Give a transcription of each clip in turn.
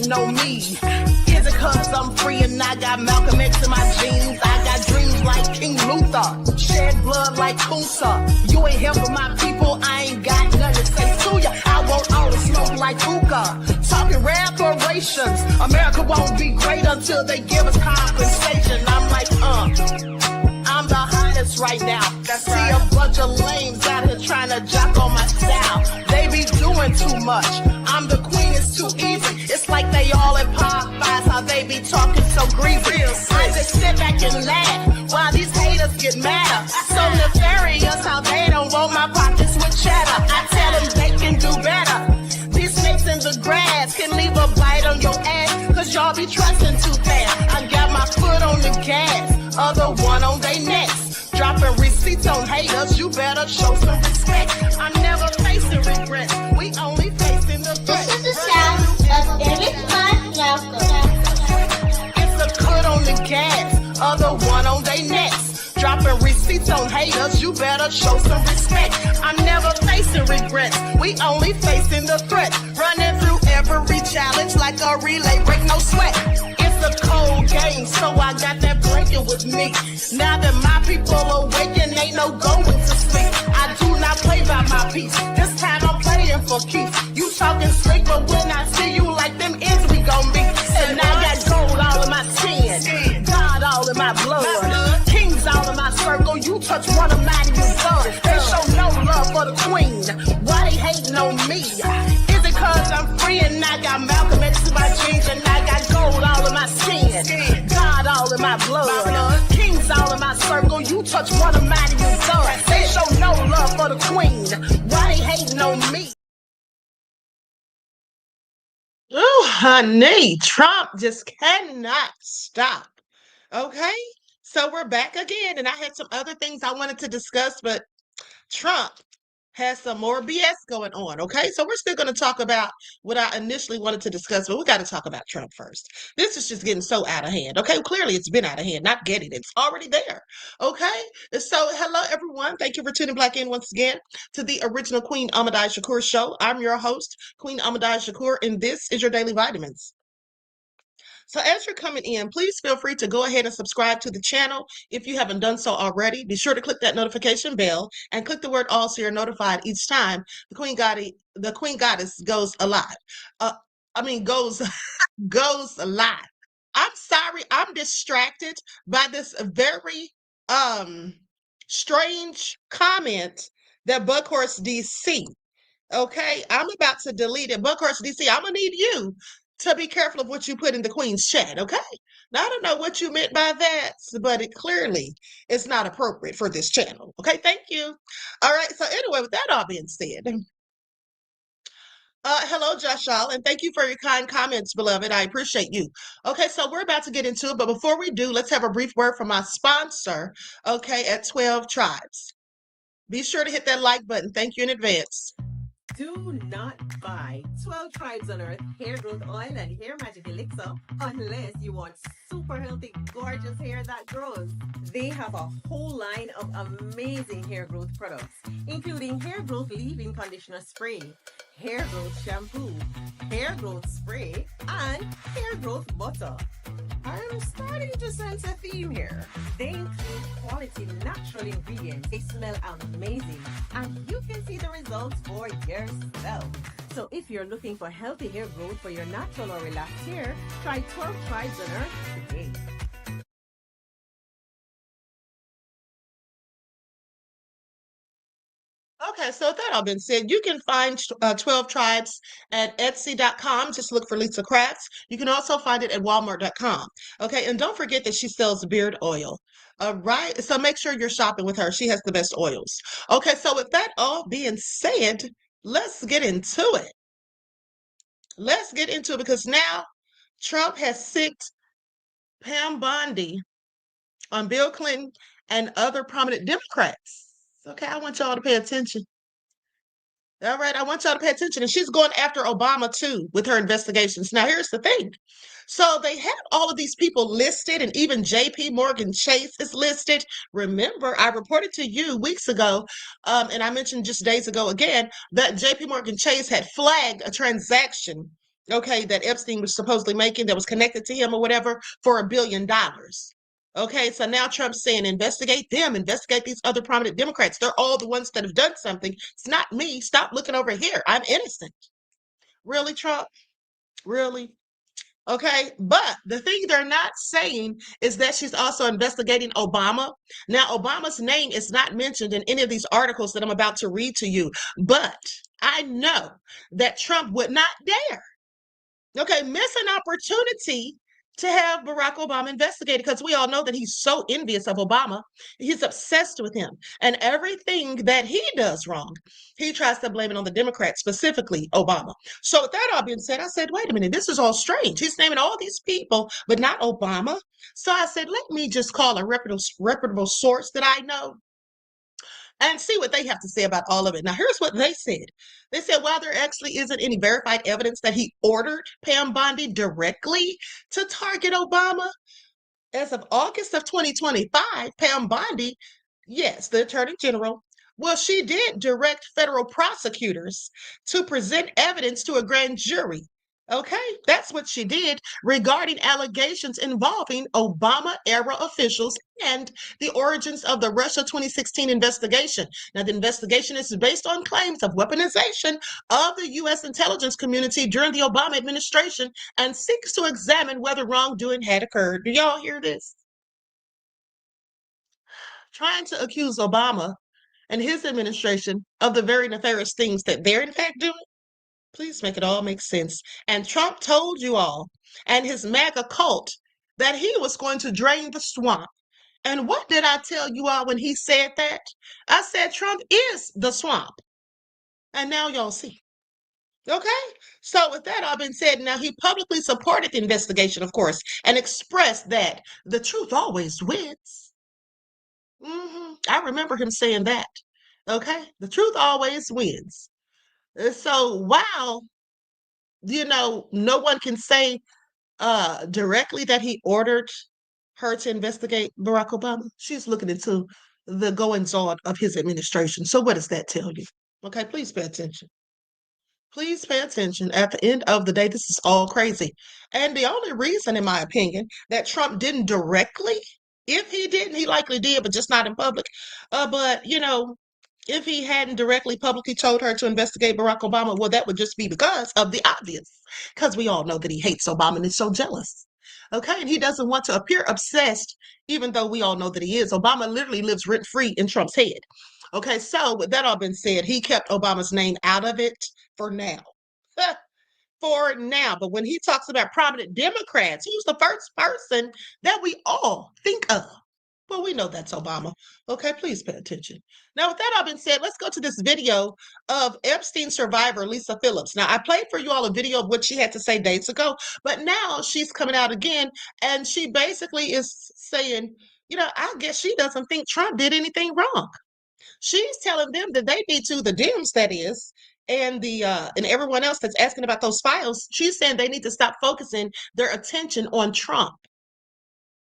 hating on me? Is it cause I'm free and I got Malcolm X in my jeans? I got dreams like King Luther, shed blood like Kunsa. You ain't helping my people, I ain't got nothing to say to ya. I want all the smoke like hookah, talking reparations. America won't be great until they give us compensation. I'm like, I'm the hottest right now. See a bunch of lames out here trying to jock on my style. They be doing too much. I'm the queen, it's too easy. It's like they all in Popeyes, how they be talking so greasy. I just sit back and laugh while these haters get madder. So nefarious how they don't want my pockets with cheddar. I tell them they can do better. These snakes in the grass can leave a bite on your ass, cause y'all be trusting too fast. I got my foot on the gas, other one on they necks. Dropping receipts on haters, you better show some respect. I'm never facing regret, we only facing the threat. This is the sound of It's a cut on the gas, other one on they necks. Dropping receipts on haters, you better show some respect. I'm never facing regrets, we only facing the threat. Running through every challenge like a relay, break no sweat. It's a cold game, so I got that blanket with me. Now that my people awaken, ain't no going to sleep. I do not play by my piece, this time I'm playing for keeps. You talking straight, but when I see you like them ends, we gon' meet. And I got gold all in my skin, God all in my blood, kings all in my circle. You touch one of mine, you done. They show no love for the queen, why they hating on me? Is it cause I'm free and I got Malcolm X in my jeans, and I got gold all in my skin, God all in my blood, kings all in my circle. You touch one of mine, you done. They show no love for the queen, why they hating on me? Oh, honey, Trump just cannot stop. Okay, so we're back again, and I had some other things I wanted to discuss, but Trump has some more BS going on. Okay, so we're still going to talk about what I initially wanted to discuss, but we got to talk about Trump first. This is just getting so out of hand. Okay, clearly it's been out of hand, not getting it. It's already there. Okay, so hello everyone. Thank you for tuning back in once again to the original Queen Ahmadiyyah Shakur show. I'm your host, Queen Ahmadiyyah Shakur, and this is your Daily Vitamins. So as you're coming in, please feel free to go ahead and subscribe to the channel if you haven't done so already. Be sure to click that notification bell and click the word all so you're notified each time the Queen Goddess goes alive. Goes goes live. I'm sorry, I'm distracted by this very strange comment that Buckhorse DC. Okay, I'm about to delete it. Buckhorse DC, I'm gonna need you to be careful of what you put in the Queen's chat, okay? Now, I don't know what you meant by that, but it clearly is not appropriate for this channel, okay? Thank you. All right, so anyway, with that all being said, hello, Joshua, and thank you for your kind comments, beloved. I appreciate you. Okay, so we're about to get into it, but before we do, let's have a brief word from my sponsor, okay, at 12 Tribes. Be sure to hit that like button. Thank you in advance. Do not buy 12 Tribes on Earth hair growth oil and hair magic elixir unless you want super healthy, gorgeous hair that grows. They have a whole line of amazing hair growth products, including hair growth leave-in conditioner spray, hair growth shampoo, hair growth spray, and hair growth butter. I'm starting to sense a theme here. They include quality natural ingredients. They smell amazing, and you can see the results for yourself. So if you're looking for healthy hair growth for your natural or relaxed hair, try 12 Tribes on Earth today. Okay, so with that all been said, you can find 12 Tribes at Etsy.com. Just look for Lisa Crafts. You can also find it at Walmart.com. Okay, and don't forget that she sells beard oil. All right, so make sure you're shopping with her. She has the best oils. Okay, so with that all being said, let's get into it. Let's get into it because now Trump has sicked Pam Bondi on Bill Clinton and other prominent Democrats. Okay, I want y'all to pay attention. All right, I want y'all to pay attention. And she's going after Obama too with her investigations. Now, here's the thing. So they have all of these people listed, and even JP Morgan Chase is listed. Remember, I reported to you weeks ago, and I mentioned just days ago again, that JP Morgan Chase had flagged a transaction okay, that Epstein was supposedly making that was connected to him or whatever for $1 billion. Okay, so now Trump's saying investigate them, investigate these other prominent Democrats. They're all the ones that have done something. It's not me. Stop looking over here. I'm innocent. Really, Trump? Really? Okay, but the thing they're not saying is that she's also investigating Obama. Now, Obama's name is not mentioned in any of these articles that I'm about to read to you, but I know that Trump would not dare, okay, miss an opportunity to have Barack Obama investigated because we all know that he's so envious of Obama. He's obsessed with him. And everything that he does wrong, he tries to blame it on the Democrats, specifically Obama. So with that all being said, I said, wait a minute, this is all strange. He's naming all these people, but not Obama. So I said, let me just call a reputable source that I know and see what they have to say about all of it. Now, here's what they said. They said, while there actually isn't any verified evidence that he ordered Pam Bondi directly to target Obama, as of August of 2025, Pam Bondi, yes, the Attorney General, well, she did direct federal prosecutors to present evidence to a grand jury. Okay, that's what she did regarding allegations involving Obama era officials and the origins of the Russia 2016 investigation. Now, the investigation is based on claims of weaponization of the U.S. intelligence community during the Obama administration and seeks to examine whether wrongdoing had occurred. Do y'all hear this? Trying to accuse Obama and his administration of the very nefarious things that they're in fact doing. Please make it all make sense. And Trump told you all and his MAGA cult that he was going to drain the swamp. And what did I tell you all when he said that? I said Trump is the swamp. And now y'all see. Okay? So with that all been said, now he publicly supported the investigation, of course, and expressed that the truth always wins. I remember him saying that. Okay? The truth always wins. So while no one can say directly that he ordered her to investigate Barack Obama, she's looking into the goings on of his administration. So what does that tell you? Okay, please pay attention. Please pay attention. At the end of the day, this is all crazy. And the only reason, in my opinion, that Trump didn't directly, if he didn't, he likely did, but just not in public. But, if he hadn't directly publicly told her to investigate Barack Obama, well, that would just be because of the obvious. Because we all know that he hates Obama and is so jealous. Okay, and he doesn't want to appear obsessed, even though we all know that he is. Obama literally lives rent-free in Trump's head. Okay, so with that all been said, he kept Obama's name out of it for now. For now. But when he talks about prominent Democrats, who's the first person that we all think of? Well, we know that's Obama. Okay, please pay attention. Now, with that all been said, let's go to this video of Epstein survivor Lisa Phillips. Now, I played for you all a video of what she had to say days ago, but now she's coming out again, and she basically is saying, I guess she doesn't think Trump did anything wrong. She's telling them that they need to, the Dems that is, and and everyone else that's asking about those files, she's saying they need to stop focusing their attention on Trump.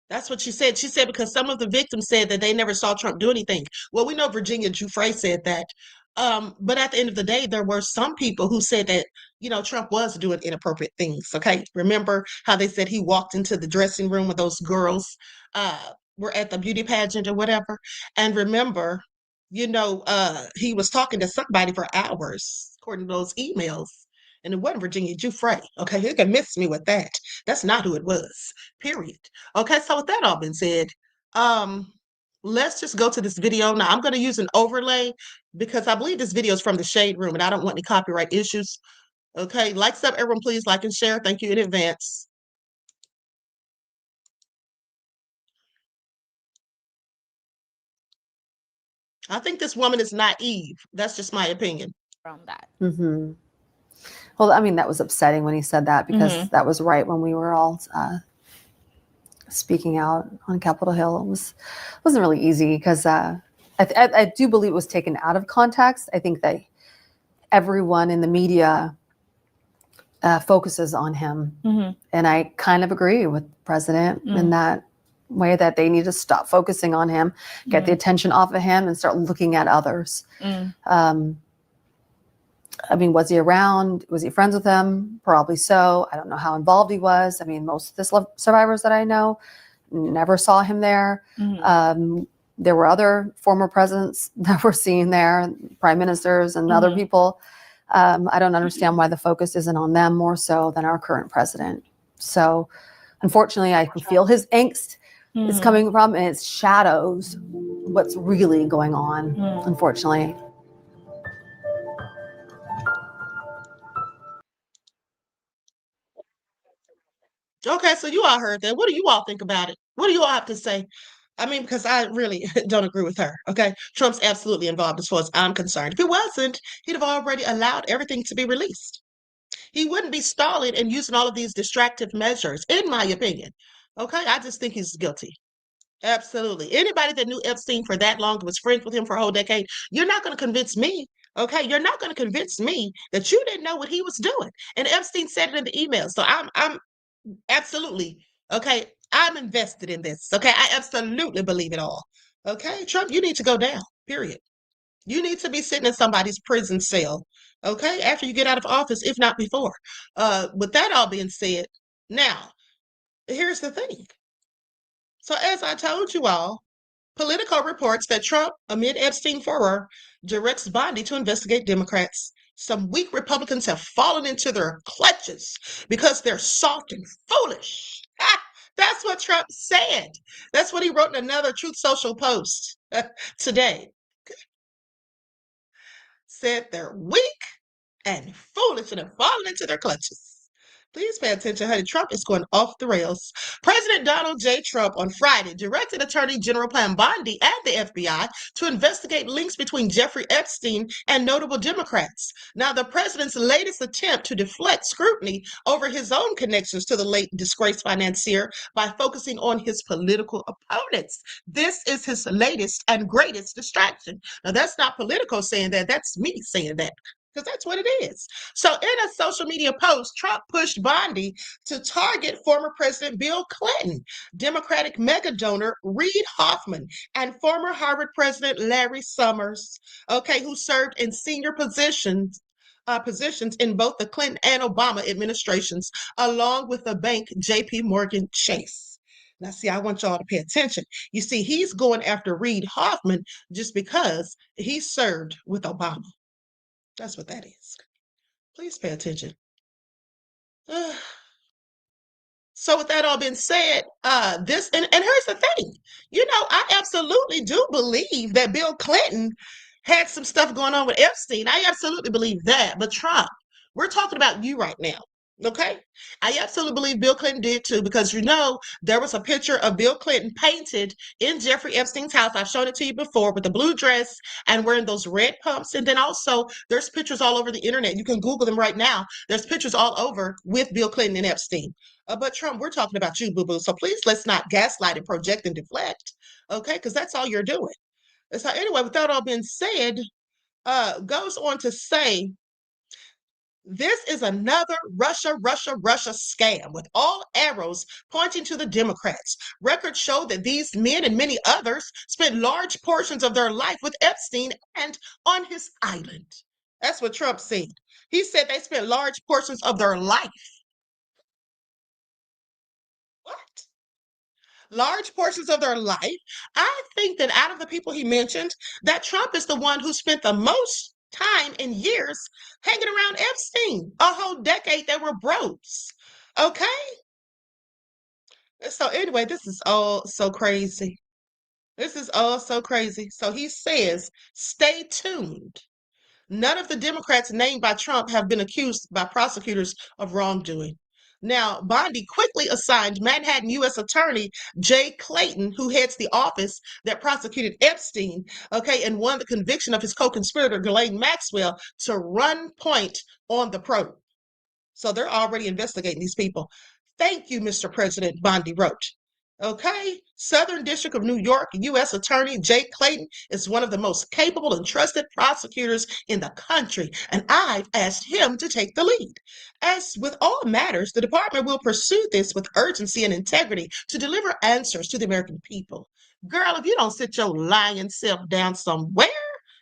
That's what she said. She said because some of the victims said that they never saw Trump do anything. Well, we know Virginia Giuffre said that. But at the end of the day, there were some people who said that, Trump was doing inappropriate things. Okay. Remember how they said he walked into the dressing room with those girls were at the beauty pageant or whatever. And remember, he was talking to somebody for hours, according to those emails. And it wasn't Virginia Giuffre. Okay, you can miss me with that. That's not who it was. Period. Okay, so with that all been said, let's just go to this video. Now I'm going to use an overlay because I believe this video is from the Shade Room and I don't want any copyright issues. Okay, likes up, everyone, please like and share. Thank you in advance. I think this woman is naive. That's just my opinion. From that. Mm-hmm. Well, I mean, that was upsetting when he said that because that was right when we were all speaking out on Capitol Hill. Wasn't really easy because I do believe it was taken out of context. I think that everyone in the media focuses on him. And I kind of agree with the president in that way that they need to stop focusing on him, get the attention off of him and start looking at others. I mean, was he around? Was he friends with him? Probably so. I don't know how involved he was. I mean, most of the survivors that I know never saw him there. There were other former presidents that were seen there, prime ministers and other people. I don't understand why the focus isn't on them more so than our current president. So unfortunately, I can feel his angst is coming from, and it shadows what's really going on, unfortunately. Okay, so you all heard that. What do you all think about it? What do you all have to say? I mean, because I really don't agree with her. Okay, Trump's absolutely involved as far as I'm concerned. If he wasn't, he'd have already allowed everything to be released. He wouldn't be stalling and using all of these distractive measures, in my opinion. Okay, I just think he's guilty. Absolutely. Anybody that knew Epstein for that long, was friends with him for a whole decade, you're not going to convince me. Okay, you're not going to convince me that you didn't know what he was doing. And Epstein said it in the email. So I'm absolutely okay. I'm invested in this. Okay, I absolutely believe it all. Okay, Trump, you need to go down. Period. You need to be sitting in somebody's prison cell. Okay, after you get out of office, if not before. With that all being said, now here's the thing. So, as I told you all, Politico reports that Trump, amid Epstein furor, directs Bondi to investigate Democrats. Some weak Republicans have fallen into their clutches because they're soft and foolish. That's what Trump said. That's what he wrote in another Truth Social post today. Said they're weak and foolish and have fallen into their clutches. Please pay attention, honey. Trump is going off the rails. President Donald J. Trump on Friday directed Attorney General Pam Bondi and the FBI to investigate links between Jeffrey Epstein and notable Democrats. Now, the president's latest attempt to deflect scrutiny over his own connections to the late disgraced financier by focusing on his political opponents. This is his latest and greatest distraction. Now, that's not Politico saying that. That's me saying that, because that's what it is. So in a social media post, Trump pushed Bondi to target former President Bill Clinton, Democratic mega donor Reid Hoffman, and former Harvard President Larry Summers, okay, who served in senior positions in both the Clinton and Obama administrations, along with the bank JP Morgan Chase. Now, see, I want y'all to pay attention. You see, he's going after Reid Hoffman just because he served with Obama. That's what that is. Please pay attention. So with that all being said, this and here's the thing. I absolutely do believe that Bill Clinton had some stuff going on with Epstein. I absolutely believe that. But Trump, we're talking about you right now. Okay? I absolutely believe Bill Clinton did too, because there was a picture of Bill Clinton painted in Jeffrey Epstein's house. I've shown it to you before, with the blue dress and wearing those red pumps. And then also there's pictures all over the internet. You can Google them right now. There's pictures all over with Bill Clinton and Epstein. But Trump, we're talking about you, boo-boo. So please, let's not gaslight and project and deflect. Okay? Because that's all you're doing. So anyway, with that all being said, goes on to say, this is another Russia scam, with all arrows pointing to the Democrats. Records show that these men and many others spent large portions of their life with Epstein and on his island. That's what Trump said. He said they spent large portions of their life. What? Large portions of their life? I think that out of the people he mentioned, that Trump is the one who spent the most time and years hanging around Epstein. A whole decade they were bros. Okay? So anyway, this is all so crazy. This is all so crazy. So he says, stay tuned. None of the Democrats named by Trump have been accused by prosecutors of wrongdoing. Now, Bondi quickly assigned Manhattan U.S. Attorney Jay Clayton, who heads the office that prosecuted Epstein, okay, and won the conviction of his co-conspirator, Ghislaine Maxwell, to run point on the probe. So they're already investigating these people. Thank you, Mr. President, Bondi wrote. Okay, Southern District of New York U.S. Attorney Jay Clayton is one of the most capable and trusted prosecutors in the country, and I've asked him to take the lead. As with all matters, the department will pursue this with urgency and integrity to deliver answers to the American people. Girl, if you don't sit your lying self down somewhere,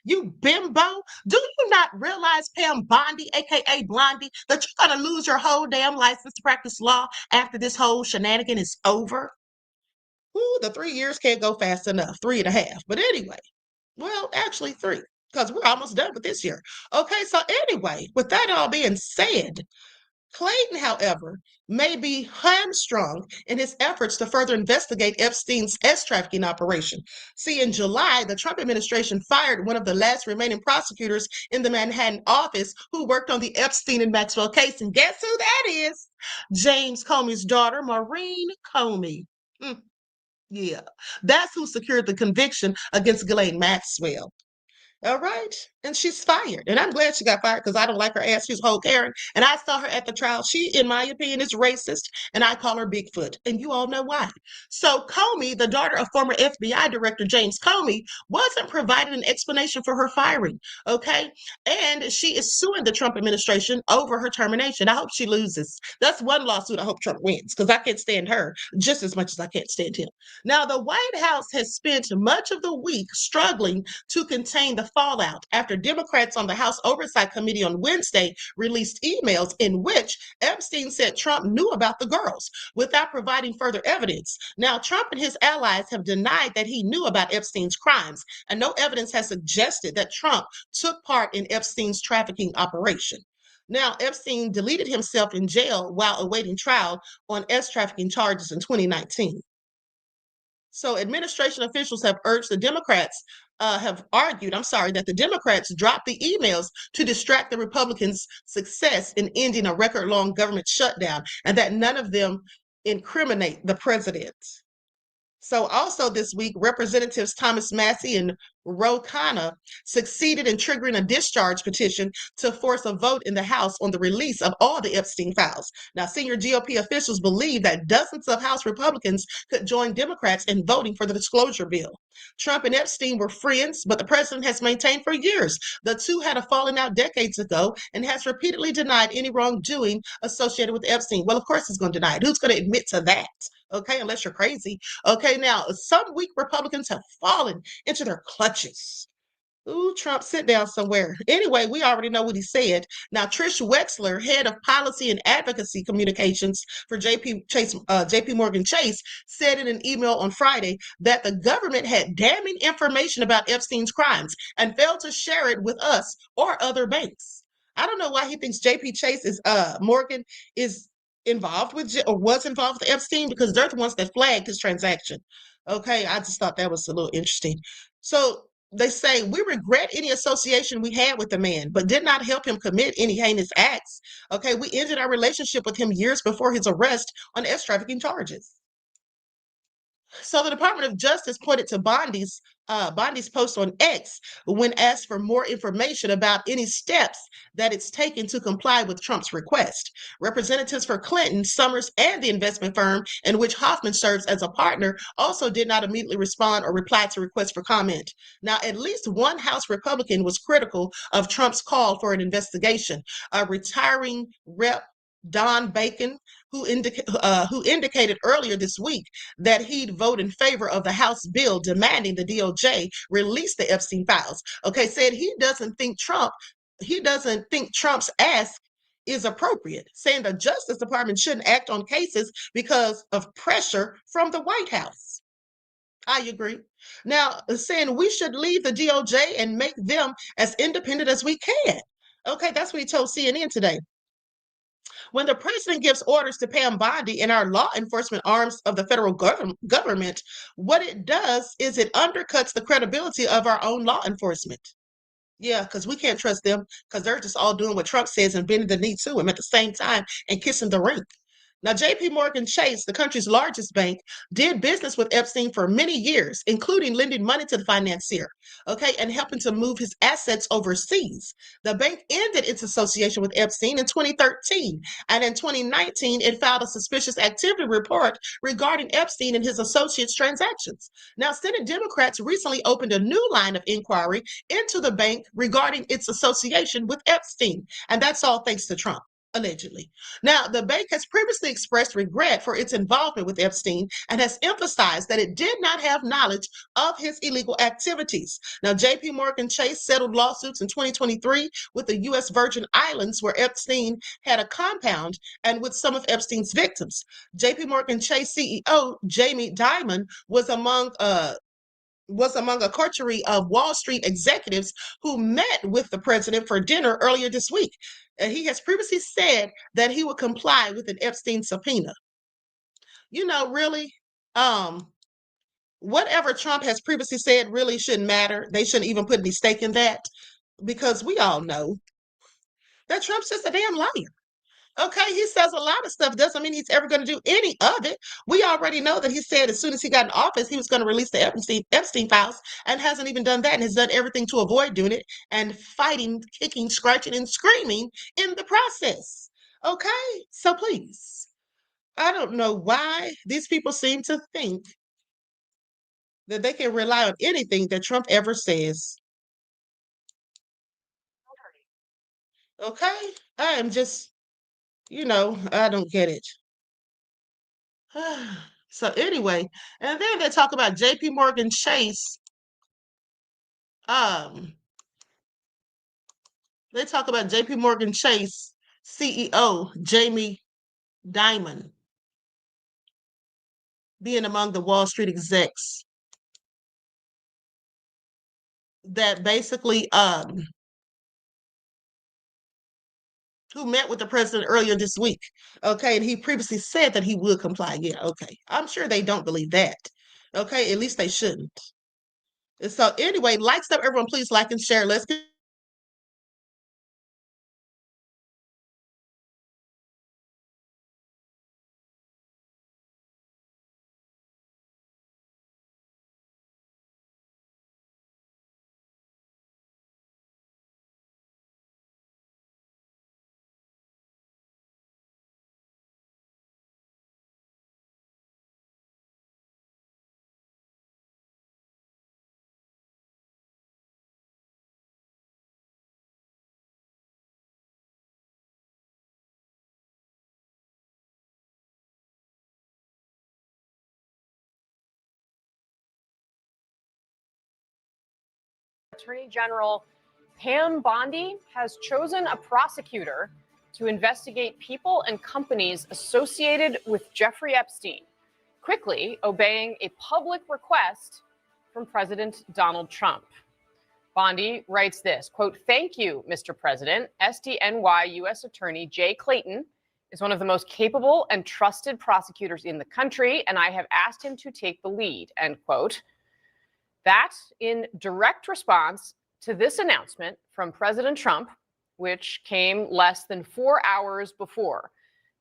You bimbo. Do you not realize, Pam Bondi, aka Blondie, that you're gonna lose your whole damn license to practice law after this whole shenanigan is over? Ooh, the 3 years can't go fast enough. 3.5. But anyway, well, actually 3, because we're almost done with this year. Okay, so anyway, with that all being said, Clayton, however, may be hamstrung in his efforts to further investigate Epstein's S-trafficking operation. See, in July, the Trump administration fired one of the last remaining prosecutors in the Manhattan office who worked on the Epstein and Maxwell case. And guess who that is? James Comey's daughter, Maureen Comey. Yeah, that's who secured the conviction against Ghislaine Maxwell. All right. And she's fired. And I'm glad she got fired because I don't like her ass. She's a whole Karen. And I saw her at the trial. She, in my opinion, is racist. And I call her Bigfoot. And you all know why. So Comey, the daughter of former FBI Director James Comey, wasn't provided an explanation for her firing. Okay. And she is suing the Trump administration over her termination. I hope she loses. That's one lawsuit I hope Trump wins because I can't stand her just as much as I can't stand him. Now, the White House has spent much of the week struggling to contain the fallout after Democrats on the House Oversight Committee on Wednesday released emails in which Epstein said Trump knew about the girls without providing further evidence. Now, Trump and his allies have denied that he knew about Epstein's crimes, and no evidence has suggested that Trump took part in Epstein's trafficking operation. Now, Epstein deleted himself in jail while awaiting trial on S-trafficking charges in 2019. So administration officials have urged the Democrats, have argued, that the Democrats dropped the emails to distract the Republicans' success in ending a record-long government shutdown and that none of them incriminate the president. So also this week, Representatives Thomas Massie and Ro Khanna succeeded in triggering a discharge petition to force a vote in the House on the release of all the Epstein files. Now, senior GOP officials believe that dozens of House Republicans could join Democrats in voting for the disclosure bill. Trump and Epstein were friends, but the president has maintained for years the two had a falling out decades ago and has repeatedly denied any wrongdoing associated with Epstein. Well, of course he's going to deny it. Who's going to admit to that? Okay, unless you're crazy. Okay, now some weak Republicans have fallen into their clutches. Ooh, Trump, sit down somewhere. Anyway, we already know what he said. Now, Trish Wexler, head of policy and advocacy communications for JP Morgan Chase, said in an email on Friday that the government had damning information about Epstein's crimes and failed to share it with us or other banks. I don't know why he thinks JP Chase is Morgan is involved with or was involved with Epstein because they're the ones that flagged his transaction. Okay, I just thought that was a little interesting. So they say, we regret any association we had with the man, but did not help him commit any heinous acts. Okay, we ended our relationship with him years before his arrest on S-trafficking charges. So the Department of Justice pointed to Bondi's post on X when asked for more information about any steps that it's taken to comply with Trump's request. Representatives for Clinton, Summers, and the investment firm in which Hoffman serves as a partner also did not immediately respond or reply to requests for comment. Now, at least one House Republican was critical of Trump's call for an investigation. A retiring Rep. Don Bacon, who indicated earlier this week that he'd vote in favor of the House bill demanding the DOJ release the Epstein files. Okay, said he doesn't think Trump's ask is appropriate, saying the Justice Department shouldn't act on cases because of pressure from the White House. I agree. Now, saying we should leave the DOJ and make them as independent as we can. Okay, that's what he told CNN today. When the president gives orders to Pam Bondi and our law enforcement arms of the federal government, what it does is it undercuts the credibility of our own law enforcement. Yeah, because we can't trust them because they're just all doing what Trump says and bending the knee to him at the same time and kissing the ring. Now, JP Morgan Chase, the country's largest bank, did business with Epstein for many years, including lending money to the financier, okay, and helping to move his assets overseas. The bank ended its association with Epstein in 2013, and in 2019, it filed a suspicious activity report regarding Epstein and his associates' transactions. Now, Senate Democrats recently opened a new line of inquiry into the bank regarding its association with Epstein, and that's all thanks to Trump. allegedly. Now, the bank has previously expressed regret for its involvement with Epstein and has emphasized that it did not have knowledge of his illegal activities. Now, JP Morgan Chase settled lawsuits in 2023 with the U.S. Virgin Islands, where Epstein had a compound, and with some of Epstein's victims. JP Morgan Chase CEO Jamie Dimon was among a coterie of Wall Street executives who met with the president for dinner earlier this week. He has previously said that he would comply with an Epstein subpoena. Really, whatever Trump has previously said really shouldn't matter. They shouldn't even put any stake in that, because we all know that Trump's just a damn liar. Okay, he says a lot of stuff. Doesn't mean he's ever going to do any of it. We already know that he said as soon as he got in office, he was going to release the Epstein files, and hasn't even done that, and has done everything to avoid doing it, and fighting, kicking, scratching, and screaming in the process. Okay, so please, I don't know why these people seem to think that they can rely on anything that Trump ever says. Okay, I am just, I don't get it. So anyway, and then they talk about JP Morgan Chase. Um, they talk about JP Morgan Chase CEO Jamie Dimon being among the Wall Street execs that basically who met with the president earlier this week. Okay, and he previously said that he would comply. Yeah, okay. I'm sure they don't believe that. Okay, at least they shouldn't. And so anyway, like stuff, everyone, please like and share. Let's get Attorney General Pam Bondi has chosen a prosecutor to investigate people and companies associated with Jeffrey Epstein, quickly obeying a public request from President Donald Trump. Bondi writes this, quote, "Thank you, Mr. President. SDNY U.S. Attorney Jay Clayton is one of the most capable and trusted prosecutors in the country, and I have asked him to take the lead," end quote. That in direct response to this announcement from President Trump, which came less than 4 hours before.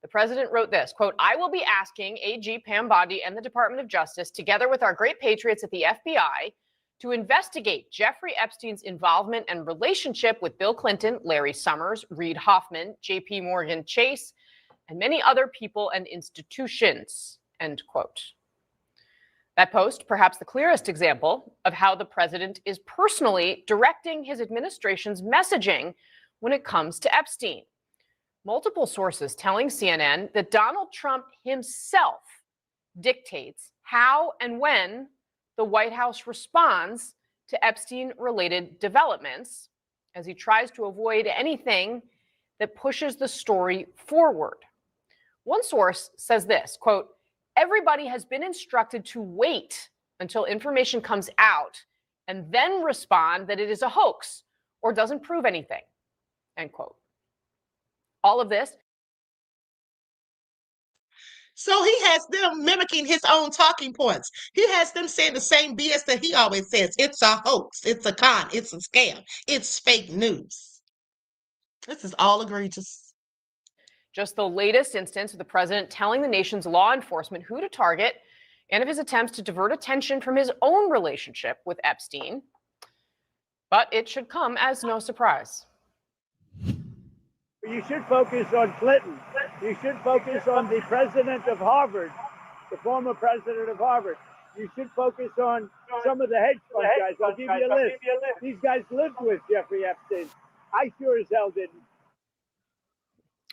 The president wrote this, quote, "I will be asking AG Pam Bondi and the Department of Justice, together with our great patriots at the FBI, to investigate Jeffrey Epstein's involvement and relationship with Bill Clinton, Larry Summers, Reid Hoffman, JP Morgan Chase, and many other people and institutions," end quote. That post, perhaps the clearest example of how the president is personally directing his administration's messaging when it comes to Epstein. Multiple sources telling CNN that Donald Trump himself dictates how and when the White House responds to Epstein-related developments, as he tries to avoid anything that pushes the story forward. One source says this, quote, "Everybody has been instructed to wait until information comes out and then respond that it is a hoax or doesn't prove anything," end quote. All of this. So he has them mimicking his own talking points. He has them saying the same BS that he always says. It's a hoax. It's a con. It's a scam. It's fake news. This is all egregious. Just the latest instance of the president telling the nation's law enforcement who to target and of his attempts to divert attention from his own relationship with Epstein. But it should come as no surprise. You should focus on Clinton. You should focus on the president of Harvard, the former president of Harvard. You should focus on some of the hedge fund guys. I'll give you a list. These guys lived with Jeffrey Epstein. I sure as hell didn't.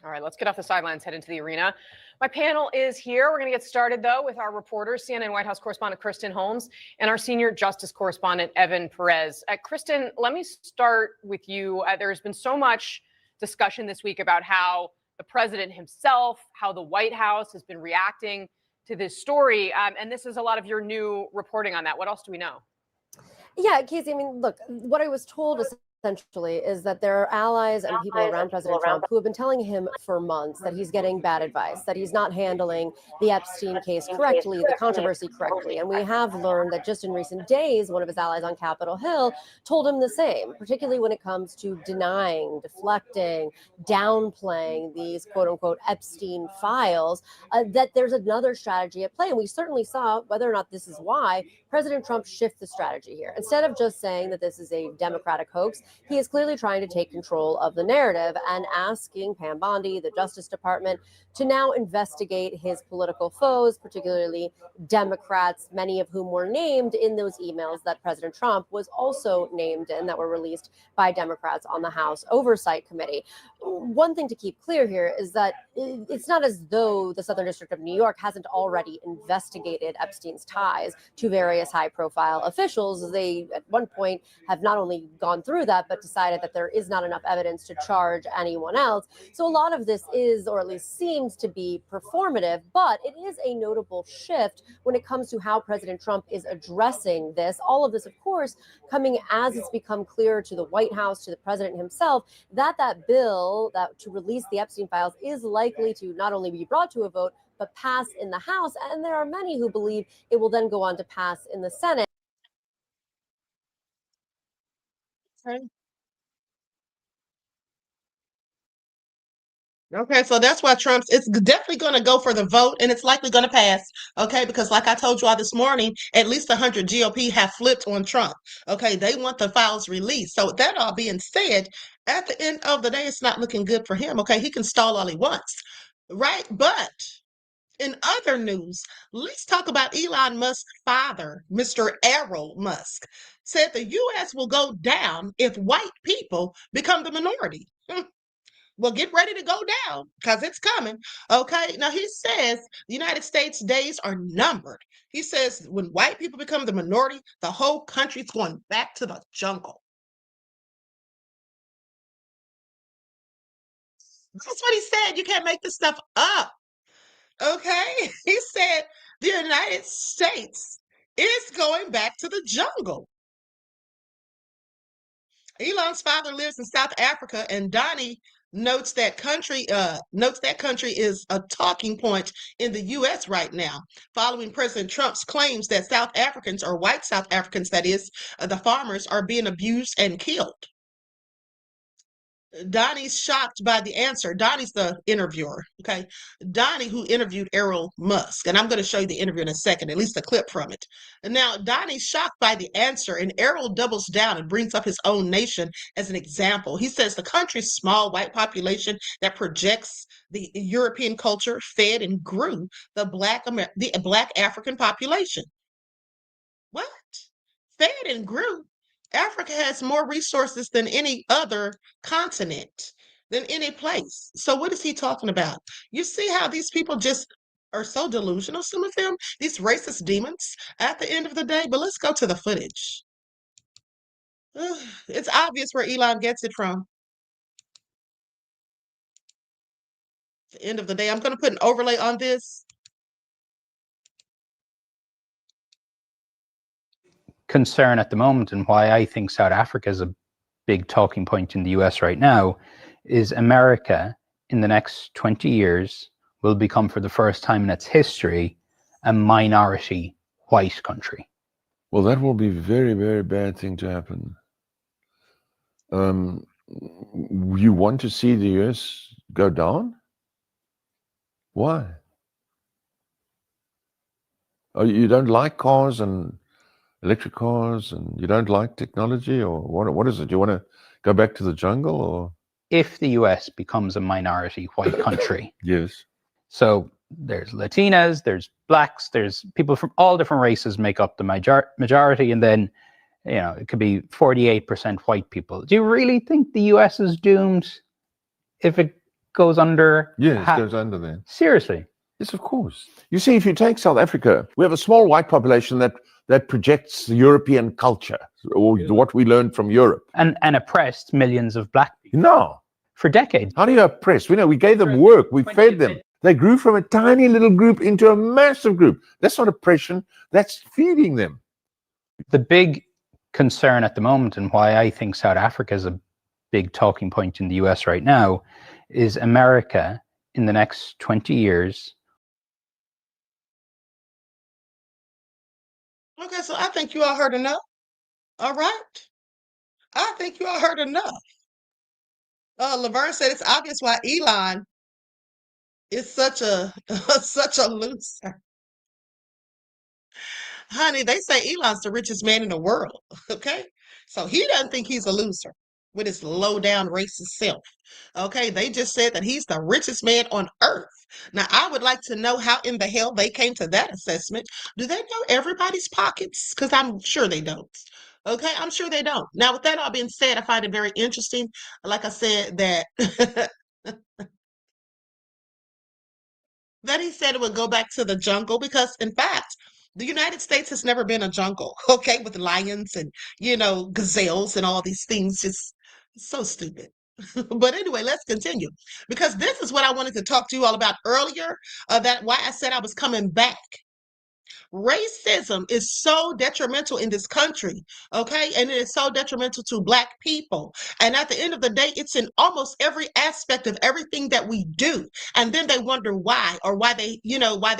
All right, let's get off the sidelines, head into the arena. My panel is here. We're going to get started, though, with our reporters, CNN White House correspondent Kristen Holmes and our senior justice correspondent, Evan Perez. Kristen, let me start with you. There's been so much discussion this week about how the president himself, how the White House has been reacting to this story. And this is a lot of your new reporting on that. What else do we know? Yeah, Casey, I mean, look, what I was told essentially is that there are allies and people around President Trump who have been telling him for months that he's getting bad advice, that he's not handling the Epstein case correctly, the controversy correctly. And we have learned that just in recent days, one of his allies on Capitol Hill told him the same, particularly when it comes to denying, deflecting, downplaying these quote unquote Epstein files, that there's another strategy at play. And we certainly saw, whether or not this is why, President Trump shift the strategy here. Instead of just saying that this is a Democratic hoax, he is clearly trying to take control of the narrative and asking Pam Bondi, the Justice Department, to now investigate his political foes, particularly Democrats, many of whom were named in those emails that President Trump was also named in that were released by Democrats on the House Oversight Committee. One thing to keep clear here is that it's not as though the Southern District of New York hasn't already investigated Epstein's ties to various high-profile officials. They, at one point, have not only gone through that, but decided that there is not enough evidence to charge anyone else. So a lot of this is, or at least seems to be, performative, but it is a notable shift when it comes to how President Trump is addressing this. All of this, of course, coming as it's become clear to the White House, to the president himself, that that bill that to release the Epstein files is likely to not only be brought to a vote, but pass in the House. And there are many who believe it will then go on to pass in the Senate. Okay, so that's why it's definitely going to go for the vote, and it's likely going to pass. Okay, because like I told you all this morning, at least 100 GOP have flipped on Trump. Okay, they want the files released. So that all being said, at the end of the day, it's not looking good for him. Okay, he can stall all he wants, right? But in other news, let's talk about Elon Musk's father, Mr. Errol Musk, said the U.S. will go down if white people become the minority. Well, get ready to go down because it's coming. Okay. Now, he says the United States days are numbered. He says when white people become the minority, the whole country's going back to the jungle. That's what he said. You can't make this stuff up. Okay. He said the United States is going back to the jungle. Elon's father lives in South Africa, and Donnie notes that country is a talking point in the U.S. right now, following President Trump's claims that South Africans, or white South Africans, that is, the farmers, are being abused and killed. Donnie's shocked by the answer. Donnie's the interviewer, okay? Donnie, who interviewed Errol Musk, and I'm going to show you the interview in a second, at least a clip from it. And now, Donnie's shocked by the answer, and Errol doubles down and brings up his own nation as an example. He says the country's small white population that projects the European culture fed and grew the black African population. What? Fed and grew? Africa has more resources than any other continent, than any place. So what is he talking about? You see how these people just are so delusional, some of them, these racist demons at the end of the day. But let's go to the footage. It's obvious where Elon gets it from. At the end of the day, I'm going to put an overlay on this. Concern at the moment, and why I think South Africa is a big talking point in the US right now, is America in the next 20 years will become, for the first time in its history, a minority white country. Well, that will be a very, very bad thing to happen. You want to see the US go down? Why? Oh, you don't like cars and electric cars, and you don't like technology, or what is it? You want to go back to the jungle, or? If the US becomes a minority white country. Yes. So there's Latinas, there's blacks, there's people from all different races make up the majority, and then, you know, it could be 48% white people. Do you really think the US is doomed if it goes under. Yes, it goes under there. Seriously. Yes, of course. You see, if you take South Africa, we have a small white population that projects European culture, or what we learned from Europe. And oppressed millions of black people. No. For decades. How do you oppress? We gave them work. We fed them. They grew from a tiny little group into a massive group. That's not oppression. That's feeding them. The big concern at the moment, and why I think South Africa is a big talking point in the US right now, is America in the next 20 years. Okay, so I think you all heard enough. All right. I think you all heard enough. Laverne said it's obvious why Elon is such a such a loser. Honey, they say Elon's the richest man in the world. Okay, so he doesn't think he's a loser with his low down racist self. Okay, they just said that he's the richest man on earth. Now, I would like to know how in the hell they came to that assessment. Do they know everybody's pockets? Because I'm sure they don't. Okay, I'm sure they don't. Now, with that all being said, I find it very interesting. Like I said, that that he said it would go back to the jungle because, in fact, the United States has never been a jungle, okay, with lions and, gazelles and all these things. Just so stupid. But anyway, let's continue because this is what I wanted to talk to you all about earlier. That why I said I was coming back. Racism is so detrimental in this country, okay? And it is so detrimental to Black people. And at the end of the day, it's in almost every aspect of everything that we do. And then they wonder why, or why they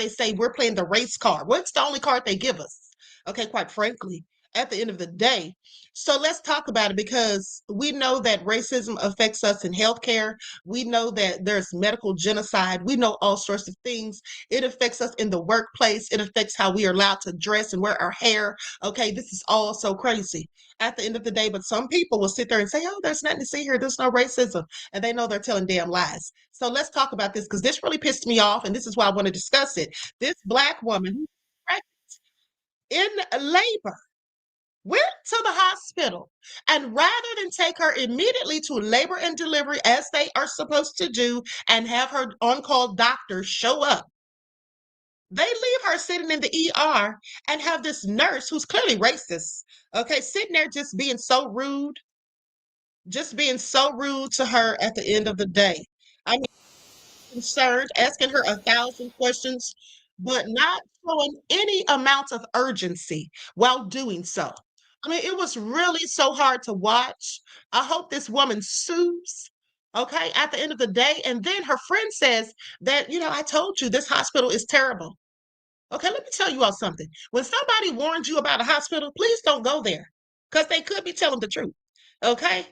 say we're playing the race card. Well, it's the only card they give us, okay, quite frankly, at the end of the day. So let's talk about it because we know that racism affects us in healthcare. We know that there's medical genocide. We know all sorts of things. It affects us in the workplace. It affects how we are allowed to dress and wear our hair. Okay, this is all so crazy at the end of the day. But some people will sit there and say, oh, there's nothing to see here. There's no racism. And they know they're telling damn lies. So let's talk about this because this really pissed me off. And this is why I want to discuss it. This Black woman who's pregnant in labor went to the hospital, and rather than take her immediately to labor and delivery as they are supposed to do and have her on-call doctor show up, they leave her sitting in the ER and have this nurse who's clearly racist, okay, sitting there just being so rude to her at the end of the day. I mean, concerned, asking her 1,000 questions, but not showing any amount of urgency while doing so. I mean, it was really so hard to watch. I hope this woman sues, okay, at the end of the day. And then her friend says that, I told you this hospital is terrible. Okay, let me tell you all something. When somebody warns you about a hospital, please don't go there because they could be telling the truth. Okay,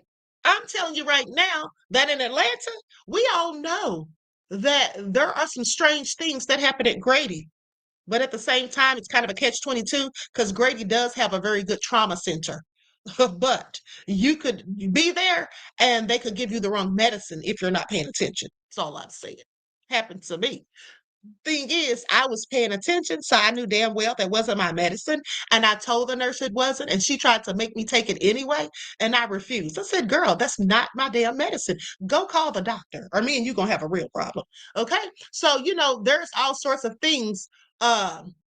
I'm telling you right now that in Atlanta, we all know that there are some strange things that happen at Grady. But at the same time, it's kind of a catch-22 because Grady does have a very good trauma center. But you could be there and they could give you the wrong medicine if you're not paying attention. That's all I'm saying. Happened to me. Thing is, I was paying attention, so I knew damn well that wasn't my medicine. And I told the nurse it wasn't, and she tried to make me take it anyway, and I refused. I said, girl, that's not my damn medicine. Go call the doctor, or me and you gonna have a real problem. Okay? So, there's all sorts of things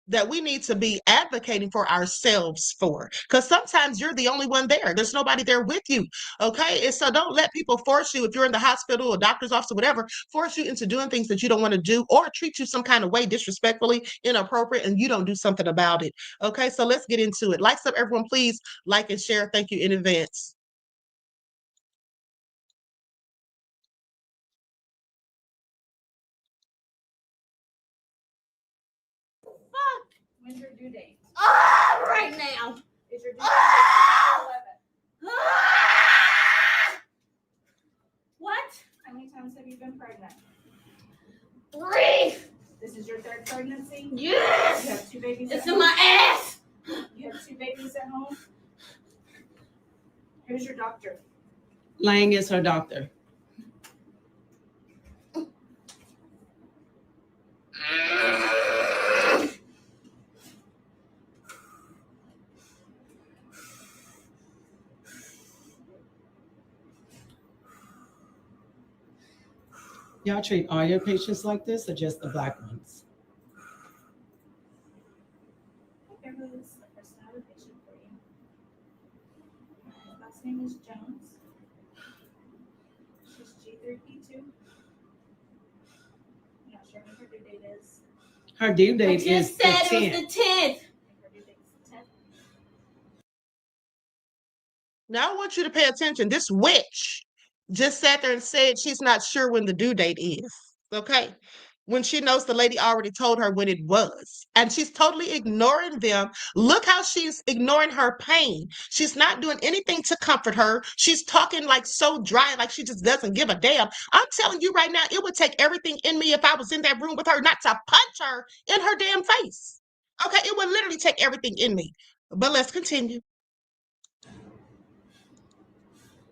that we need to be advocating for ourselves for. Because sometimes you're the only one there. There's nobody there with you. Okay. And so don't let people force you, if you're in the hospital or doctor's office or whatever, force you into doing things that you don't want to do or treat you some kind of way disrespectfully, inappropriate, and you don't do something about it. Okay. So let's get into it. Likes up, everyone, please like and share. Thank you in advance. When's your due date? Right now. Is your due date 11? What? How many times have you been pregnant? 3. This is your 3rd pregnancy? Yes. You have 2 babies It's at in home? my ass. You have 2 babies at home? Who's your doctor? Lang is her doctor. Y'all treat all your patients like this or just the Black ones? Everyone's the first time a patient for you. His last name is Jones. She's G3P2. I'm not sure when her due date is. Her due I date just is the said it 10th. was the 10th. Her due date is the 10th. Now I want you to pay attention. This witch just sat there and said she's not sure when the due date is. Okay. When she knows the lady already told her when it was. And she's totally ignoring them. Look how she's ignoring her pain. She's not doing anything to comfort her. She's talking like so dry, like she just doesn't give a damn. I'm telling you right now, it would take everything in me if I was in that room with her not to punch her in her damn face. Okay, it would literally take everything in me. But let's continue.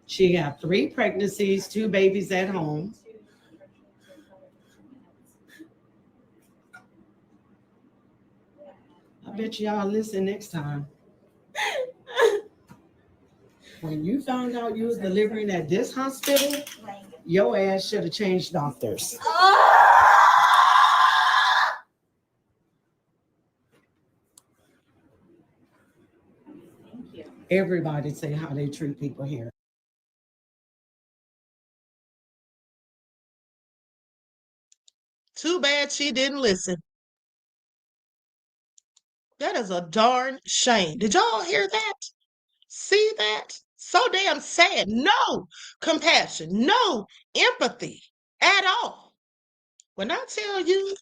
She got 3 pregnancies, 2 babies at home. I bet y'all listen next time. When you found out you was delivering at this hospital, your ass should have changed doctors. Thank you. Everybody say how they treat people here. Too bad she didn't listen. That is a darn shame. Did y'all hear that? See that? So damn sad. No compassion, no empathy at all. When I tell you,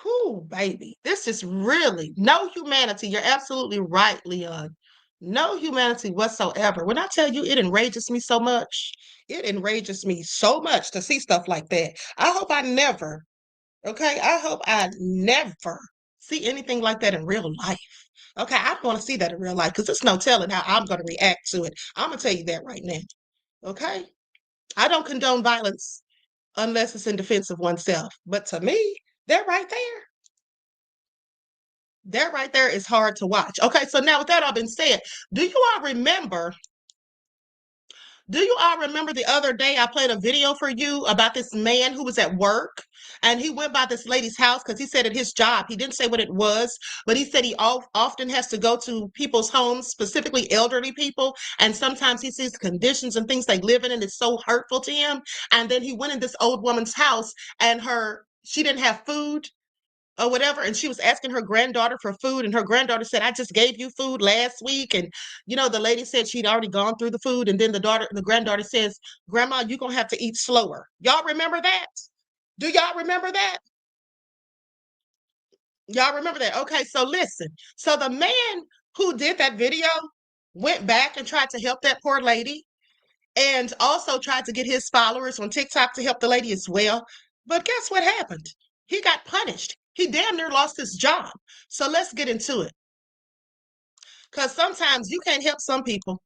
whoo, baby, this is really no humanity. You're absolutely right, Leon. No humanity whatsoever. When I tell you it enrages me so much, it enrages me so much to see stuff like that. I hope I never, okay? I hope I never see anything like that in real life. Okay, I don't want to see that in real life because there's no telling how I'm going to react to it. I'm going to tell you that right now. Okay? I don't condone violence unless it's in defense of oneself. But to me, they're right there. That right there is hard to watch. Okay, so now with that all been said, do you all remember the other day I played a video for you about this man who was at work and he went by this lady's house because he said at his job, he didn't say what it was, but he said he often has to go to people's homes, specifically elderly people, and sometimes he sees conditions and things they live in and it's so hurtful to him. And then he went in this old woman's house and she didn't have food or whatever, and she was asking her granddaughter for food, and her granddaughter said, I just gave you food last week. And the lady said she'd already gone through the food, and then the granddaughter says, Grandma, you're gonna have to eat slower. Y'all remember that? Do y'all remember that? Y'all remember that? Okay, so listen. So the man who did that video went back and tried to help that poor lady and also tried to get his followers on TikTok to help the lady as well. But guess what happened? He got punished. He damn near lost his job. So let's get into it. Because sometimes you can't help some people.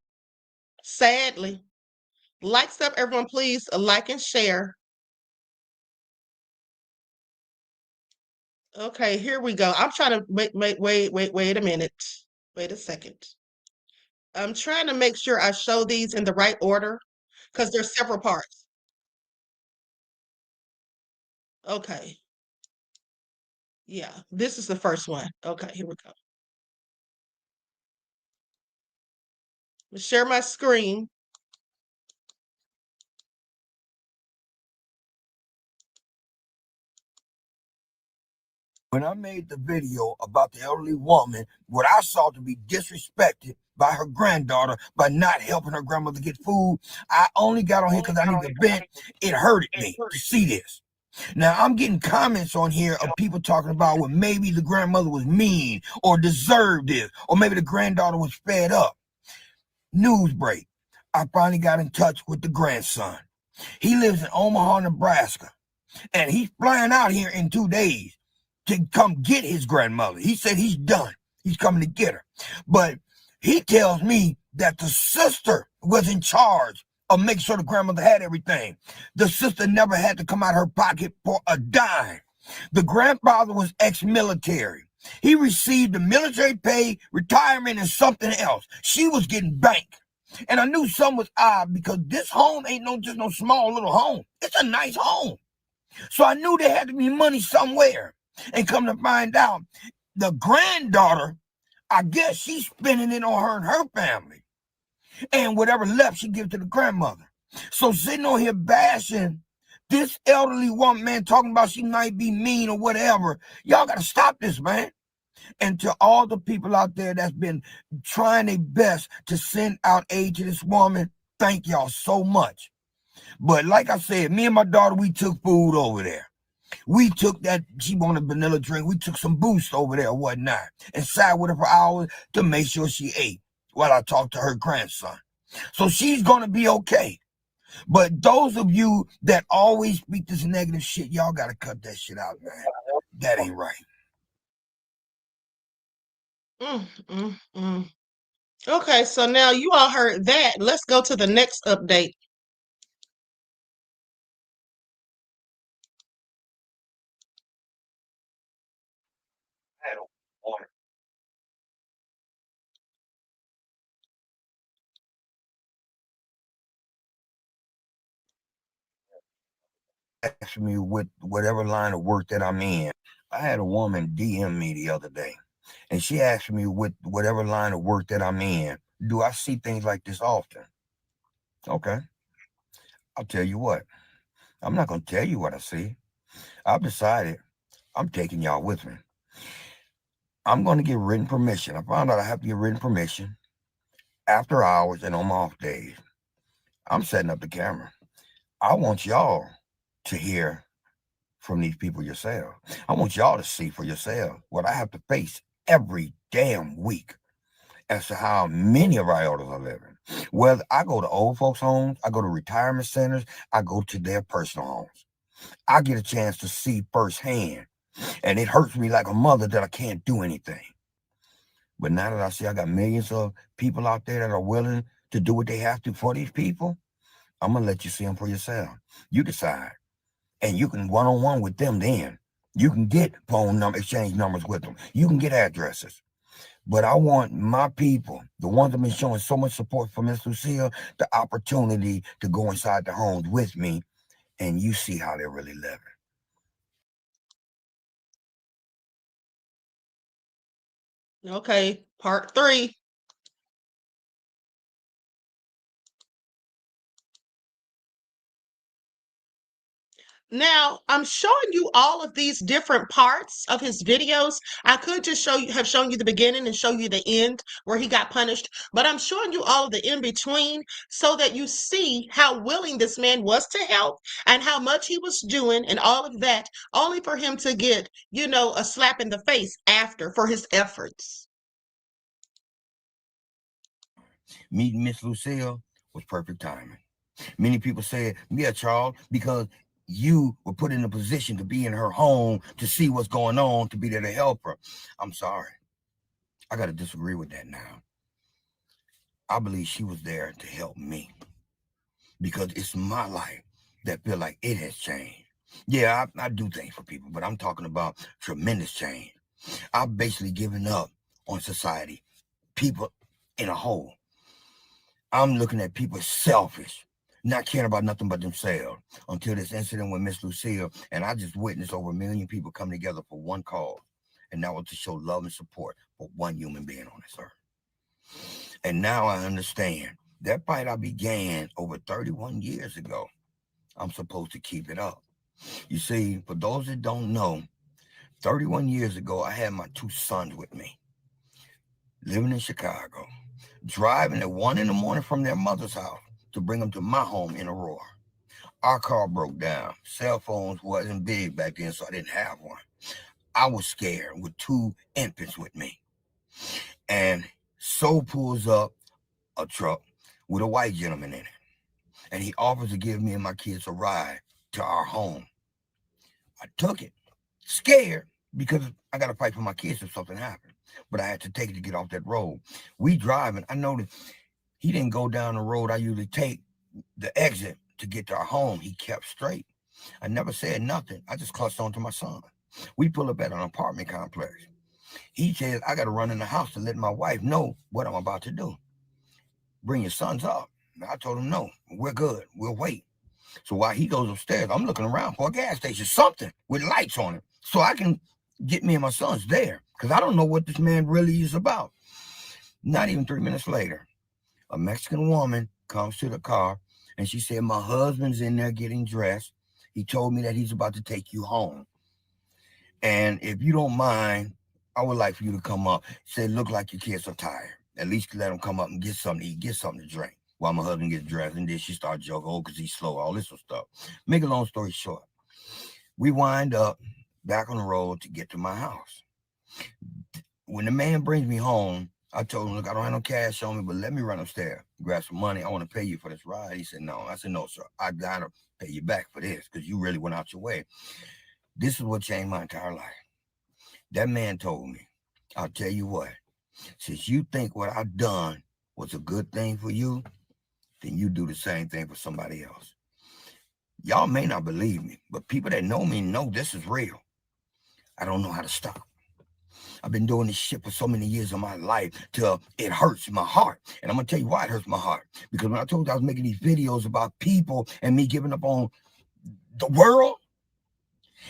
Sadly. Like stuff, everyone, please like and share. Okay, here we go. I'm trying to wait a minute. Wait a second. I'm trying to make sure I show these in the right order because there's several parts. Okay. Yeah, this is the first one. Okay, here we go. Share my screen. When I made the video about the elderly woman, what I saw to be disrespected by her granddaughter by not helping her grandmother get food, I only got on here because I need to vent. It hurted me to see this. Now, I'm getting comments on here of people talking about, well, maybe the grandmother was mean or deserved this, or maybe the granddaughter was fed up. News break. I finally got in touch with the grandson. He lives in Omaha, Nebraska, and he's flying out here in 2 days to come get his grandmother. He said he's done. He's coming to get her. But he tells me that the sister was in charge of making sure the grandmother had everything. The sister never had to come out of her pocket for a dime. The grandfather was ex-military. He received the military pay, retirement, and something else. She was getting bank. And I knew something was odd because this home ain't just no small little home. It's a nice home. So I knew there had to be money somewhere. And come to find out, the granddaughter, I guess she's spending it on her and her family. And whatever left, she give to the grandmother. So sitting on here bashing this elderly woman, man, talking about she might be mean or whatever. Y'all got to stop this, man. And to all the people out there that's been trying their best to send out aid to this woman, thank y'all so much. But like I said, me and my daughter, we took food over there. We took that, she wanted vanilla drink. We took some Boost over there, whatnot, and sat with her for hours to make sure she ate while I talked to her grandson. So she's going to be okay. But those of you that always speak this negative shit, y'all got to cut that shit out, man. That ain't right. Okay, so now you all heard that. Let's go to the next update. Ask me with whatever line of work that I'm in. I had a woman DM me the other day, and she asked me with whatever line of work that I'm in, do I see things like this often? Okay. I'll tell you what. I'm not going to tell you what I see. I've decided I'm taking y'all with me. I'm going to get written permission. I found out I have to get written permission after hours and on my off days. I'm setting up the camera. I want y'all to hear from these people yourself. I want y'all to see for yourself what I have to face every damn week as to how many of our elders are living. Whether I go to old folks' homes, I go to retirement centers, I go to their personal homes. I get a chance to see firsthand, and it hurts me like a mother that I can't do anything. But now that I see I got millions of people out there that are willing to do what they have to for these people, I'm going to let you see them for yourself. You decide. And you can one-on-one with them then. You can get phone number, exchange numbers with them. You can get addresses. But I want my people, the ones that have been showing so much support for Miss Lucille, the opportunity to go inside the homes with me, and you see how they're really living. Okay, part 3. Now, I'm showing you all of these different parts of his videos. I could just have shown you the beginning and show you the end where he got punished, but I'm showing you all of the in between so that you see how willing this man was to help and how much he was doing and all of that, only for him to get, a slap in the face after for his efforts. Meeting Miss Lucille was perfect timing. Many people said, yeah, Charles, because you were put in a position to be in her home, to see what's going on, to be there to help her. I'm sorry. I got to disagree with that now. I believe she was there to help me because it's my life that feel like it has changed. Yeah, I do things for people, but I'm talking about tremendous change. I've basically given up on society, people in a whole. I'm looking at people selfish, not caring about nothing but themselves until this incident with Miss Lucille. And I just witnessed over 1 million people come together for one cause. And that was to show love and support for one human being on this earth. And now I understand that fight I began over 31 years ago. I'm supposed to keep it up. You see, for those that don't know, 31 years ago, I had my 2 sons with me, living in Chicago, driving at 1 a.m. from their mother's house to bring them to my home in Aurora. Our car broke down. Cell phones wasn't big back then, so I didn't have one. I was scared with 2 infants with me. And so pulls up a truck with a white gentleman in it. And he offers to give me and my kids a ride to our home. I took it, scared, because I got to fight for my kids if something happened. But I had to take it to get off that road. We driving. I noticed he didn't go down the road I usually take, the exit, to get to our home. He kept straight. I never said nothing. I just clutched on to my son. We pull up at an apartment complex. He says, I got to run in the house to let my wife know what I'm about to do. Bring your sons up. I told him, no, we're good. We'll wait. So while he goes upstairs, I'm looking around for a gas station, something with lights on it, so I can get me and my sons there, because I don't know what this man really is about. Not even 3 minutes later, a Mexican woman comes to the car, and she said, my husband's in there getting dressed. He told me that he's about to take you home. And if you don't mind, I would like for you to come up. She said, look like your kids are tired. At least let them come up and get something to eat, get something to drink while my husband gets dressed. And then she started joking, oh, because he's slow, all this sort of stuff. Make a long story short, we wind up back on the road to get to my house. When the man brings me home, I told him, look, I don't have no cash on me, but let me run upstairs, grab some money. I want to pay you for this ride. He said, no. I said, no, sir. I got to pay you back for this because you really went out your way. This is what changed my entire life. That man told me, I'll tell you what, since you think what I've done was a good thing for you, then you do the same thing for somebody else. Y'all may not believe me, but people that know me know this is real. I don't know how to stop. I've been doing this shit for so many years of my life till it hurts my heart. And I'm going to tell you why it hurts my heart. Because when I told you I was making these videos about people and me giving up on the world,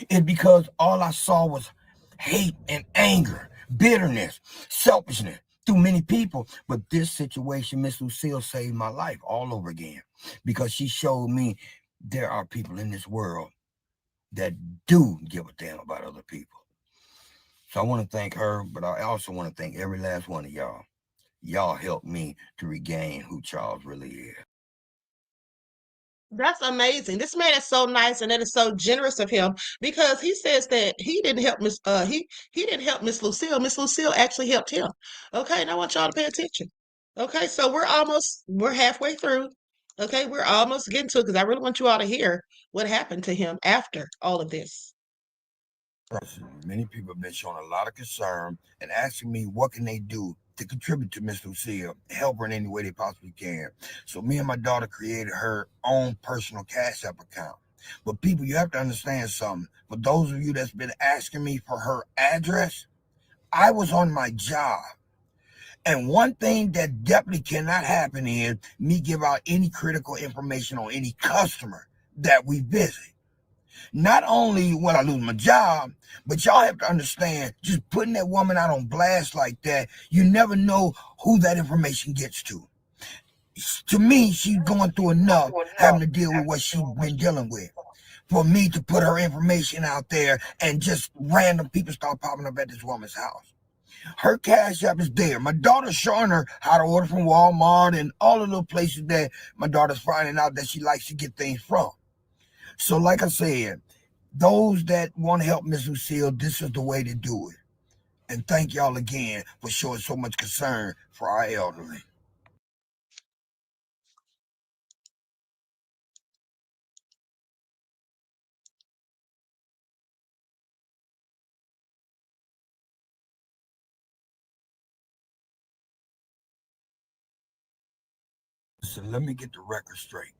it's because all I saw was hate and anger, bitterness, selfishness through many people. But this situation, Miss Lucille saved my life all over again, because she showed me there are people in this world that do give a damn about other people. So I want to thank her, but I also want to thank every last one of y'all. Y'all helped me to regain who Charles really is. That's amazing. This man is so nice, and that is so generous of him, because he says that he didn't help he didn't help Miss Lucille. Miss Lucille actually helped him. Okay, and I want y'all to pay attention. Okay, so we're halfway through. Okay, we're almost getting to it, because I really want you all to hear what happened to him after all of this. Many people have been showing a lot of concern and asking me what can they do to contribute to Miss Lucille, help her in any way they possibly can. So me and my daughter created her own personal Cash App account. But people, you have to understand something. For those of you that's been asking me for her address, I was on my job. And one thing that definitely cannot happen is me give out any critical information on any customer that we visit. Not only will I lose my job, but y'all have to understand, just putting that woman out on blast like that, you never know who that information gets to. To me, she's going through enough having to deal with what she's been dealing with, for me to put her information out there and just random people start popping up at this woman's house. Her Cash App is there. My daughter's showing her how to order from Walmart and all the little places that my daughter's finding out that she likes to get things from. So like I said, those that want to help Miss Lucille, this is the way to do it. And thank y'all again for showing so much concern for our elderly. Listen, let me get the record straight.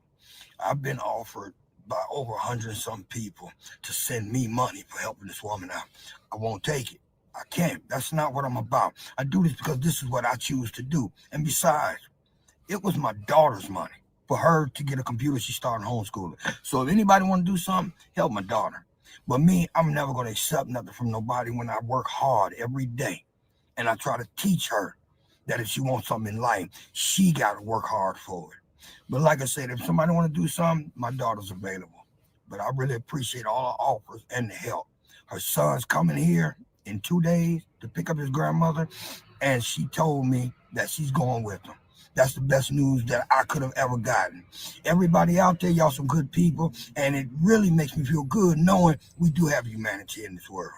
I've been offered by over 100 and some people to send me money for helping this woman out. I won't take it. I can't. That's not what I'm about. I do this because this is what I choose to do. And besides, it was my daughter's money. For her to get a computer, she started homeschooling. So if anybody want to do something, help my daughter. But me, I'm never going to accept nothing from nobody when I work hard every day. And I try to teach her that if she wants something in life, she got to work hard for it. But like I said, if somebody want to do something, my daughter's available. But I really appreciate all the offers and the help. Her son's coming here in 2 days to pick up his grandmother, and she told me that she's going with him. That's the best news that I could have ever gotten. Everybody out there, y'all some good people, and it really makes me feel good knowing we do have humanity in this world.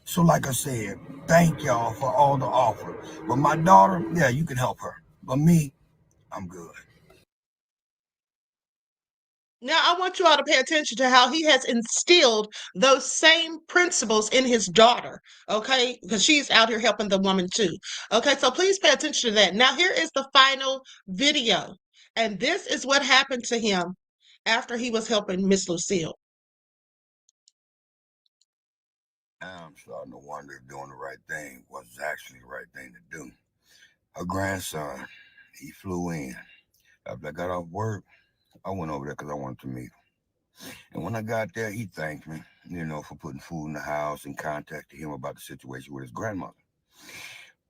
So like I said, thank y'all for all the offers. But my daughter, yeah, you can help her. But me, I'm good. Now, I want you all to pay attention to how he has instilled those same principles in his daughter, okay? Because she's out here helping the woman too. Okay, so please pay attention to that. Now, here is the final video. And this is what happened to him after he was helping Miss Lucille. I'm starting to wonder if doing the right thing was actually the right thing to do. Her grandson, he flew in. After I got off work, I went over there because I wanted to meet him. And when I got there, he thanked me, for putting food in the house and contacted him about the situation with his grandmother.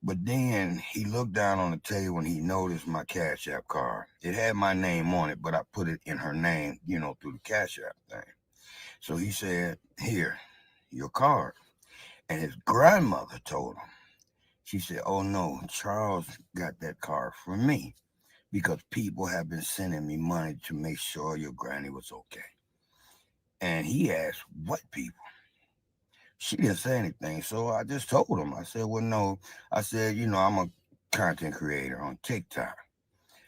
But then he looked down on the table and he noticed my Cash App card. It had my name on it, but I put it in her name, through the Cash App thing. So he said, "Here, your card." And his grandmother told him. She said, "Oh no, Charles got that card from me because people have been sending me money to make sure your granny was okay." And he asked, "What people?" She didn't say anything, so I just told him. I said, "Well, no." I said, "I'm a content creator on TikTok."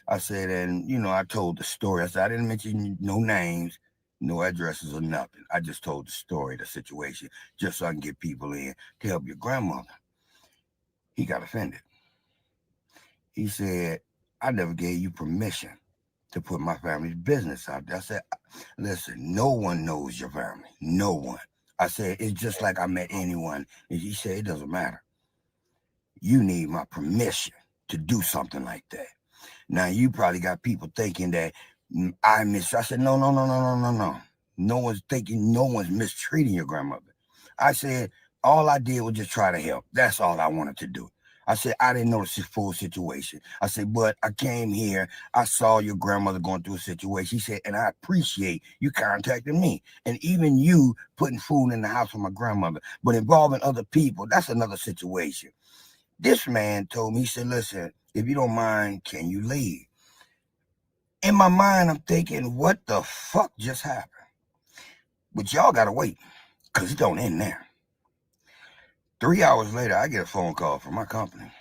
I said, and, I told the story. I said, I didn't mention no names, no addresses or nothing. I just told the story, the situation, just so I can get people in to help your grandmother. He got offended. He said, "I never gave you permission to put my family's business out there." I said, "Listen, no one knows your family. No one." I said, "It's just like I met anyone." And he said, "It doesn't matter. You need my permission to do something like that. Now, you probably got people thinking that I said, no. No one's thinking, no one's mistreating your grandmother." I said, all I did was just try to help. That's all I wanted to do. I said, I didn't know the full situation. I said, but I came here. I saw your grandmother going through a situation. He said, and I appreciate you contacting me. And even you putting food in the house for my grandmother. But involving other people, that's another situation. This man told me, he said, "Listen, if you don't mind, can you leave?" In my mind, I'm thinking, what the fuck just happened? But y'all got to wait because it don't end there. 3 hours later, I get a phone call from my company.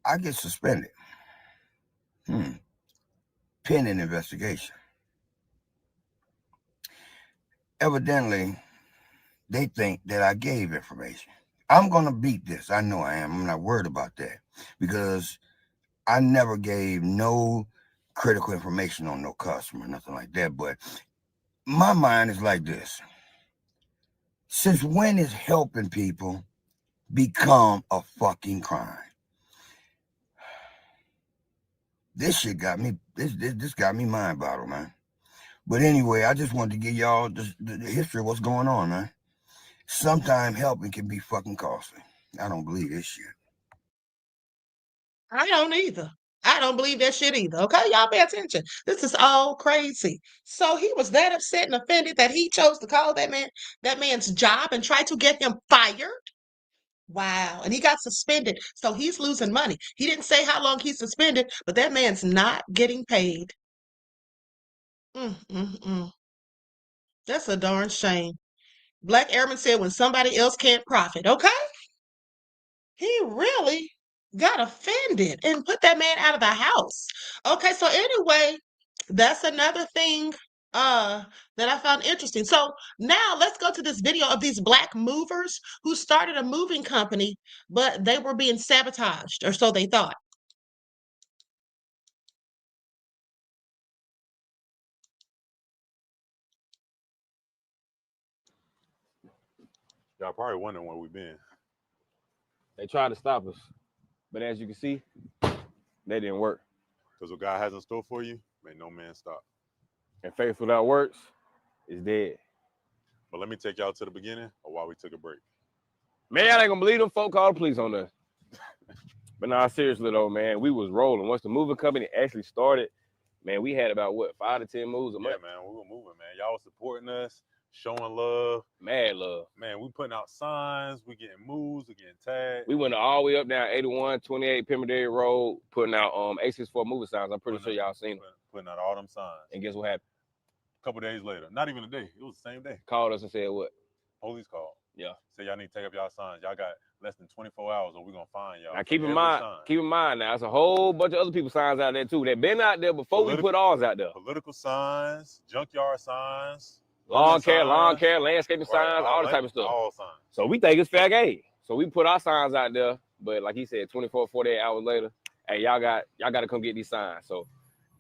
I get suspended. Pending investigation. Evidently, they think that I gave information. I'm going to beat this. I know I am. I'm not worried about that because I never gave no critical information on no customer, nothing like that. But my mind is like this. Since when is helping people become a fucking crime? This shit got me, this got me mind bottled, man. But anyway, I just wanted to give y'all the history of what's going on, man. Sometimes helping can be fucking costly. I don't believe this shit. I don't either. I don't believe that shit either. Okay, y'all pay attention. This is all crazy. So he was that upset and offended that he chose to call that man's job and try to get him fired. Wow. And he got suspended. So he's losing money. He didn't say how long he's suspended, but that man's not getting paid. That's a darn shame. Black Airman said when somebody else can't profit. Okay. He really got offended and put that man out of the house. Okay, so anyway, that's another thing that I found interesting. So now let's go to this video of these black movers who started a moving company, but they were being sabotaged, or so they thought. Y'all probably wondering where we've been. They tried to stop us, but as you can see, they didn't work. Because what God has in store for you, may no man stop. And faith without works is dead. But let me take y'all to the beginning of why we took a break. Man, y'all ain't gonna believe them folk called the police on us. But nah, seriously though, man, we was rolling. Once the moving company actually started, man, we had about what, 5 to 10 moves a month. Yeah, man, we were moving, man. Y'all was supporting us, showing love. Mad love. Man, we putting out signs, we getting moves, we getting tagged. We went all the way up down 81, 28 Pimmerdale Road, putting out A64 moving signs. I'm pretty sure y'all seen them. Putting out all them signs. And guess what happened? A couple days later, not even a day, it was the same day. Called us and said what? Police called. Yeah. Said y'all need to take up y'all signs. Y'all got less than 24 hours or we're gonna find y'all. Now keep in mind now, there's a whole bunch of other people's signs out there too. They've been out there before we put ours out there. Political signs, junkyard signs, lawn care, landscaping signs, all the type of stuff. All signs. So we think it's fair game. So we put our signs out there, but like he said, 24, 48 hours later, hey, y'all got to come get these signs. So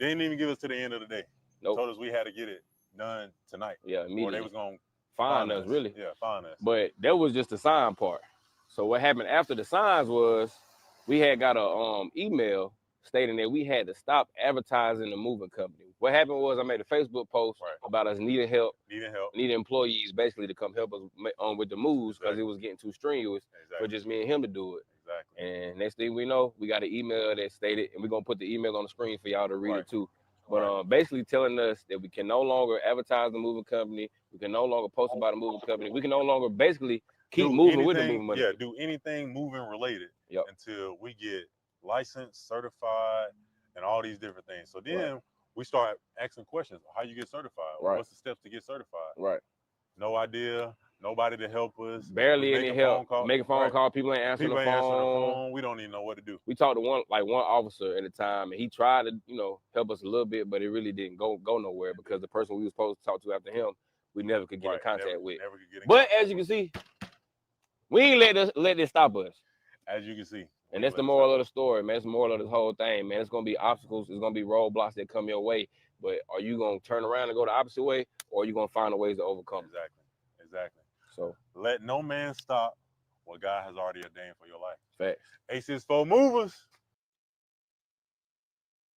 they didn't even give us to the end of the day. Nope. Told us we had to get it done tonight. Yeah, immediately. Or they was gonna find us, really. Yeah, find us. But that was just the sign part. So what happened after the signs was we had got a email stating that we had to stop advertising the moving company. What happened was I made a Facebook post about us needing help, needing employees basically to come help us with the moves because it was getting too strenuous for just me and him to do it. And next thing we know, we got an email that stated, and we're going to put the email on the screen for y'all to read it too. But basically telling us that we can no longer advertise the moving company, we can no longer post about a moving company, we can no longer basically keep moving with the moving money. Yeah, do anything moving related until we get licensed, certified, and all these different things. So then we start asking questions. How you get certified? What's the steps to get certified? No idea. Nobody to help us. Barely any help. Making phone call. People ain't answering the phone. We don't even know what to do. We talked to one officer at the time, and he tried to, help us a little bit, but it really didn't go nowhere because the person we was supposed to talk to after him, we never could get in contact with. But as you can see, we ain't let this stop us. As you can see. And that's the moral of the story, man. It's the moral of this whole thing, man. It's gonna be obstacles. It's gonna be roadblocks that come your way. But are you gonna turn around and go the opposite way, or are you gonna find a ways to overcome? Exactly. So let no man stop what God has already ordained for your life. Facts. Aces for movers.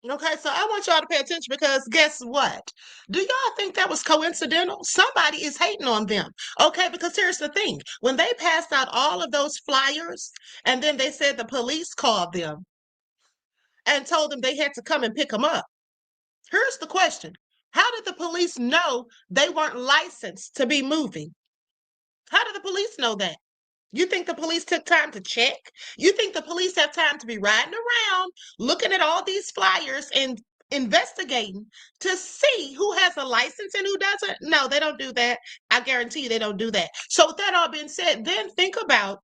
Okay, so I want y'all to pay attention because guess what? Do y'all think that was coincidental? Somebody is hating on them. Okay, because here's the thing. When they passed out all of those flyers and then they said the police called them and told them they had to come and pick them up. Here's the question. How did the police know they weren't licensed to be moving? How did the police know that? You think the police took time to check? You think the police have time to be riding around, looking at all these flyers and investigating to see who has a license and who doesn't? No, they don't do that. I guarantee you they don't do that. So with that all being said, then think about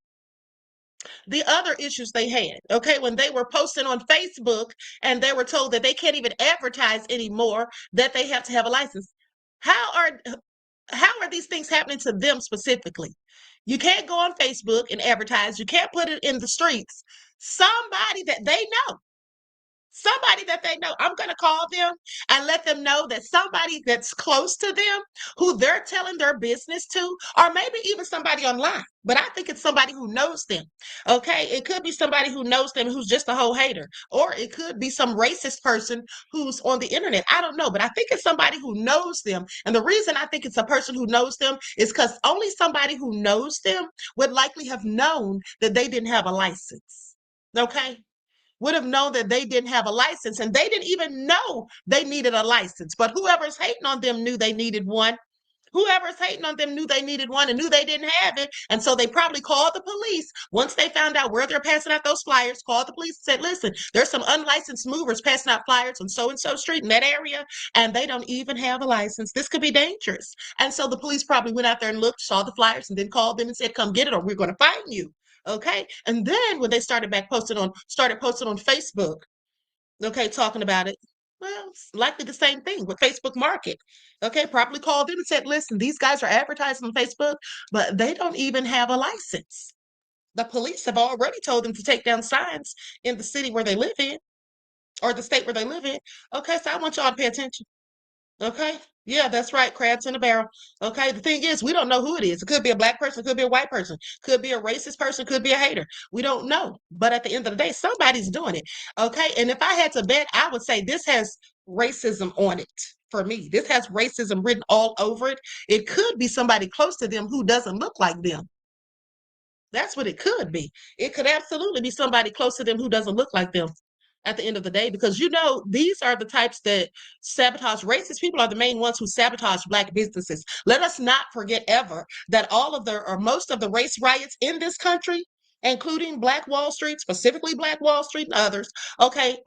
the other issues they had, okay? When they were posting on Facebook and they were told that they can't even advertise anymore, that they have to have a license. How are these things happening to them specifically? You can't go on Facebook and advertise. You can't put it in the streets. Somebody that they know. I'm going to call them and let them know that somebody that's close to them, who they're telling their business to, or maybe even somebody online. But I think it's somebody who knows them. Okay, it could be somebody who knows them who's just a whole hater, or it could be some racist person who's on the internet. I don't know, but I think it's somebody who knows them. And the reason I think it's a person who knows them is because only somebody who knows them would likely have known that they didn't have a license. Okay, would have known that they didn't have a license, and they didn't even know they needed a license. But whoever's hating on them knew they needed one. Whoever's hating on them knew they needed one and knew they didn't have it. And so they probably called the police once they found out where they're passing out those flyers, called the police and said, listen, there's some unlicensed movers passing out flyers on so-and-so street in that area, and they don't even have a license. This could be dangerous. And so the police probably went out there and looked, saw the flyers, and then called them and said, come get it or we're going to fine you. Okay. And then when they started posting on Facebook, okay, talking about it, well, it's likely the same thing with Facebook Market. Okay, probably called them and said, listen, these guys are advertising on Facebook, but they don't even have a license. The police have already told them to take down signs in the city where they live in, or the state where they live in. Okay, so I want y'all to pay attention. Okay. Yeah, that's right. Crabs in a barrel. Okay. The thing is, we don't know who it is. It could be a black person, could be a white person, could be a racist person, could be a hater. We don't know. But at the end of the day, somebody's doing it. Okay. And if I had to bet, I would say this has racism on it for me. This has racism written all over it. It could be somebody close to them who doesn't look like them. That's what it could be. It could absolutely be somebody close to them who doesn't look like them at the end of the day, because these are the types that sabotage. Racist people are the main ones who sabotage black businesses. Let us not forget ever that most of the race riots in this country, including Black Wall Street, specifically Black Wall Street and others, okay,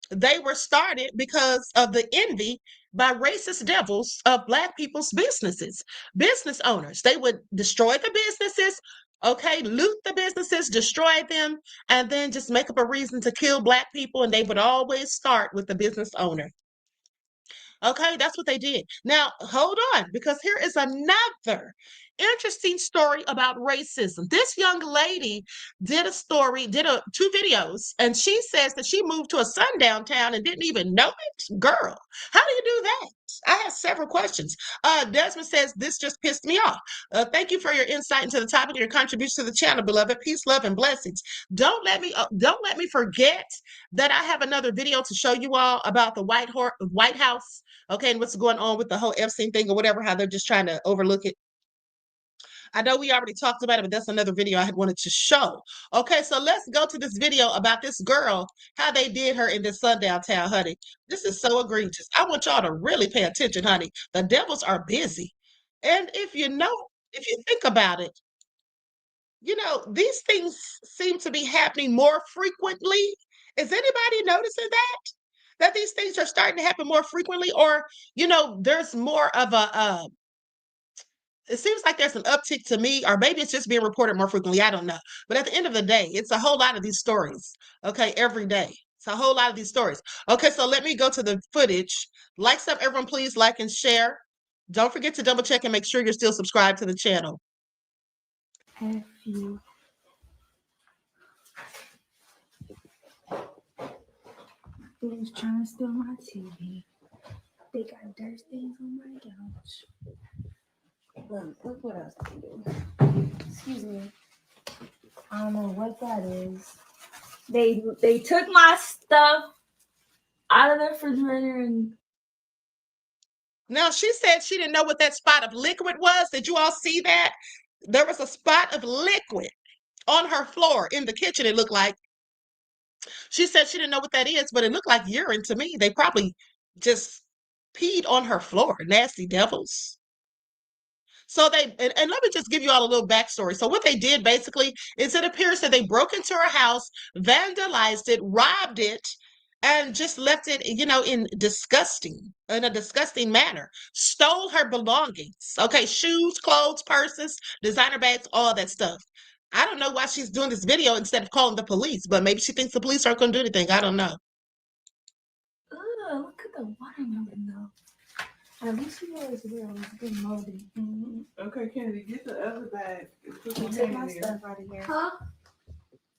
they were started because of the envy by racist devils of black people's businesses, business owners. They would destroy the businesses, okay, loot the businesses, destroy them, and then just make up a reason to kill black people. And they would always start with the business owner. Okay, that's what they did. Now, hold on, because here is another interesting story about racism. This young lady did two videos, and she says that she moved to a sundown town and didn't even know it. Girl, how do you do that? I have several questions. Desmond says, this just pissed me off. Thank you for your insight into the topic and your contribution to the channel, beloved. Peace, love, and blessings. Don't let me forget that I have another video to show you all about the White House, okay, and what's going on with the whole Epstein thing or whatever, how they're just trying to overlook it. I know we already talked about it, but that's another video I had wanted to show. Okay, so let's go to this video about this girl, how they did her in this sundown town, honey. This is so egregious. I want y'all to really pay attention, honey. The devils are busy. And if you think about it, these things seem to be happening more frequently. Is anybody noticing that? That these things are starting to happen more frequently? Or, there's more of it seems like there's an uptick to me, or maybe it's just being reported more frequently. I don't know. But at the end of the day, it's a whole lot of these stories. Okay, every day. It's a whole lot of these stories. Okay, so let me go to the footage. Like up, everyone, please like and share. Don't forget to double check and make sure you're still subscribed to the channel. F you. They was trying to steal my TV. They got dirt stains on my couch. Look what else they do. Excuse me. I don't know what that is. They took my stuff out of the refrigerator and. Now, she said she didn't know what that spot of liquid was. Did you all see that? There was a spot of liquid on her floor in the kitchen, it looked like. She said she didn't know what that is, but it looked like urine to me. They probably just peed on her floor. Nasty devils. So and let me just give you all a little backstory. So what they did basically is it appears that they broke into her house, vandalized it, robbed it, and just left it, in a disgusting manner. Stole her belongings. Okay, shoes, clothes, purses, designer bags, all that stuff. I don't know why she's doing this video instead of calling the police, but maybe she thinks the police aren't going to do anything. I don't know. Ugh, look at the watermelon though. At least you know it's real. It's been moldy. Mm-hmm. Okay, Kennedy, get the other bag. Take my stuff out of here. Huh?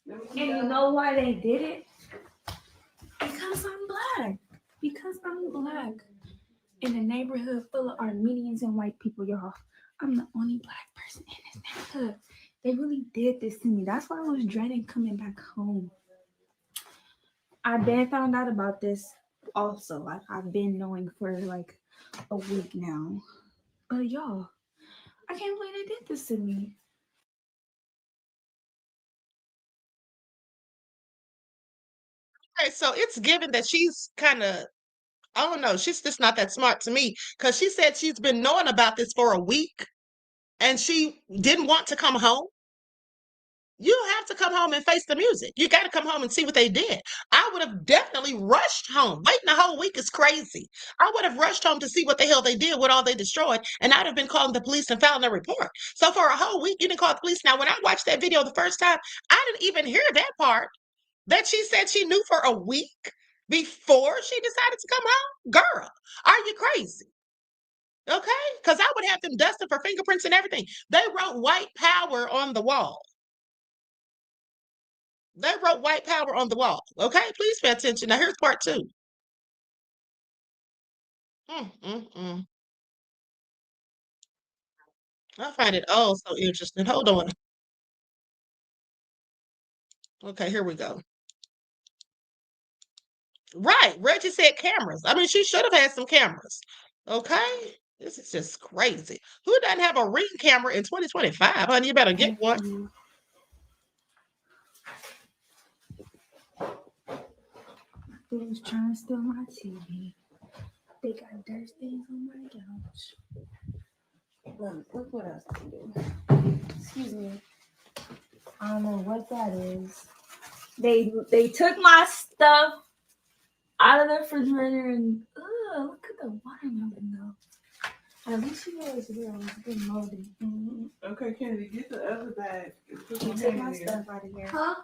And you know why they did it? Because I'm black. Because I'm black. In a neighborhood full of Armenians and white people, y'all. I'm the only black person in this neighborhood. They really did this to me. That's why I was dreading coming back home. I've been found out about this also. I've been knowing for like a week now. But y'all, I can't believe they did this to me. Okay, so it's given that she's kind of, I don't know, she's just not that smart to me, because she said she's been knowing about this for a week and she didn't want to come home. You have to come home and face the music. You got to come home and see what they did. I would have definitely rushed home. Waiting a whole week is crazy. I would have rushed home to see what the hell they did, what all they destroyed, and I'd have been calling the police and filing a report. So for a whole week, you didn't call the police. Now, when I watched that video the first time, I didn't even hear that part, that she said she knew for a week before she decided to come home. Girl, are you crazy? Okay? Because I would have them dusted for fingerprints and everything. They wrote white power on the wall. They wrote white power on the wall. Okay? Please pay attention. Now, here's part two. I find it all so interesting. Hold on. Okay, here we go. Right. Reggie said cameras. I mean, she should have had some cameras. Okay? This is just crazy. Who doesn't have a Ring camera in 2025? Honey, you better get one. They was trying to steal my TV. They got dirt stains on my couch. Look what else they do. Excuse me. I don't know what that is. They took my stuff out of the refrigerator and look at the watermelon though. At least you know it's real. It's been moldy. Mm-hmm. Okay, Kennedy, get the other bag. Take my stuff out of here. Huh?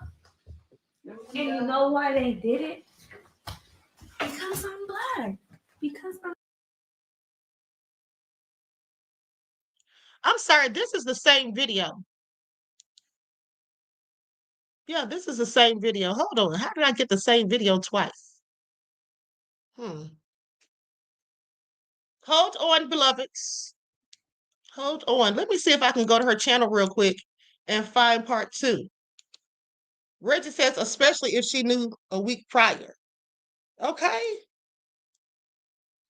And you know why they did it? Because I'm black. Because I'm. I'm sorry, this is the same video. Yeah, this is the same video. Hold on. How did I get the same video twice? Hold on, beloveds. Hold on. Let me see if I can go to her channel real quick and find part 2. Reggie says, especially if she knew a week prior. Okay.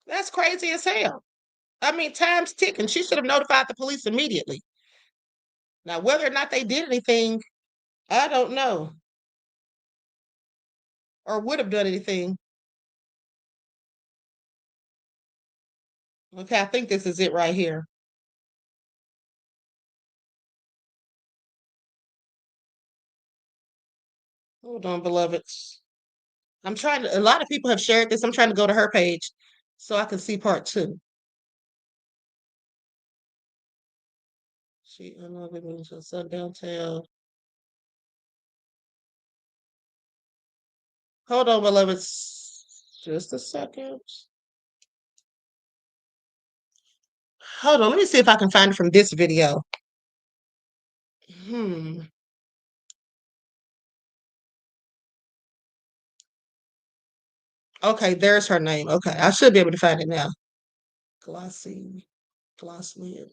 That's crazy as hell. I mean, time's ticking. She should have notified the police immediately. Now, whether or not they did anything, I don't know. Or would have done anything. Okay, I think this is it right here. Hold on, beloveds. I'm trying to, a lot of people have shared this. I'm trying to go to her page so I can see part 2. She unloaded me to sundown town. Hold on, beloveds. Just a second. Hold on, let me see if I can find it from this video. Okay, there's her name. Okay, I should be able to find it now. Glossy lid.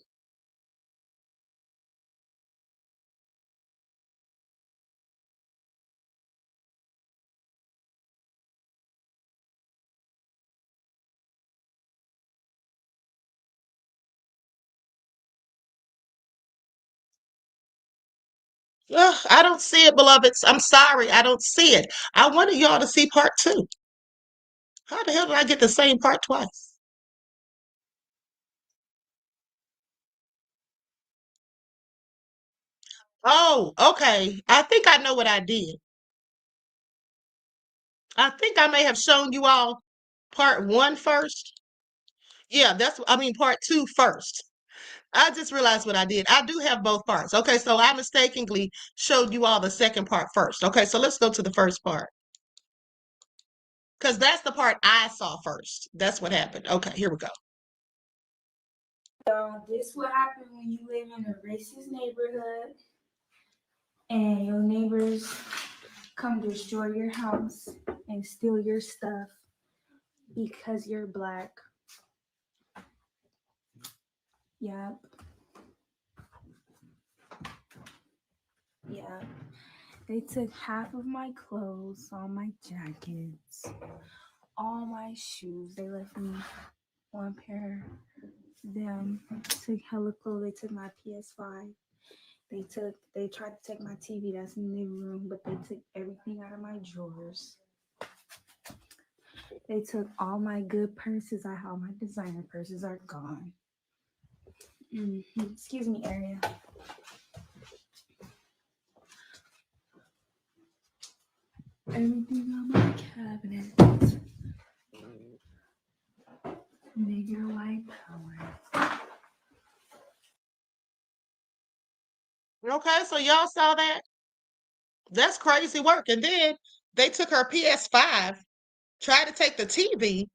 Ugh, I don't see it, beloveds. I'm sorry, I don't see it. I wanted y'all to see part 2. How the hell did I get the same part twice? Oh, okay. I think I know what I did. I think I may have shown you all part 1 first. Yeah, part 2 first. I just realized what I did. I do have both parts. Okay, so I mistakenly showed you all the second part first. Okay, so let's go to the first part. Because that's the part I saw first. That's what happened. Okay, here we go. This what happened when you live in a racist neighborhood and your neighbors come destroy your house and steal your stuff because you're black. Yep. Yeah. They took half of my clothes, all my jackets, all my shoes. They left me one pair. Them took hella clothes. They took my PS5. They tried to take my TV that's in the living room, but they took everything out of my drawers. They took all my good purses. All my designer purses are gone. Excuse me, Area. Everything on my cabinet. Nigger white power. Okay, so y'all saw that? That's crazy work. And then they took her PS5, tried to take the TV,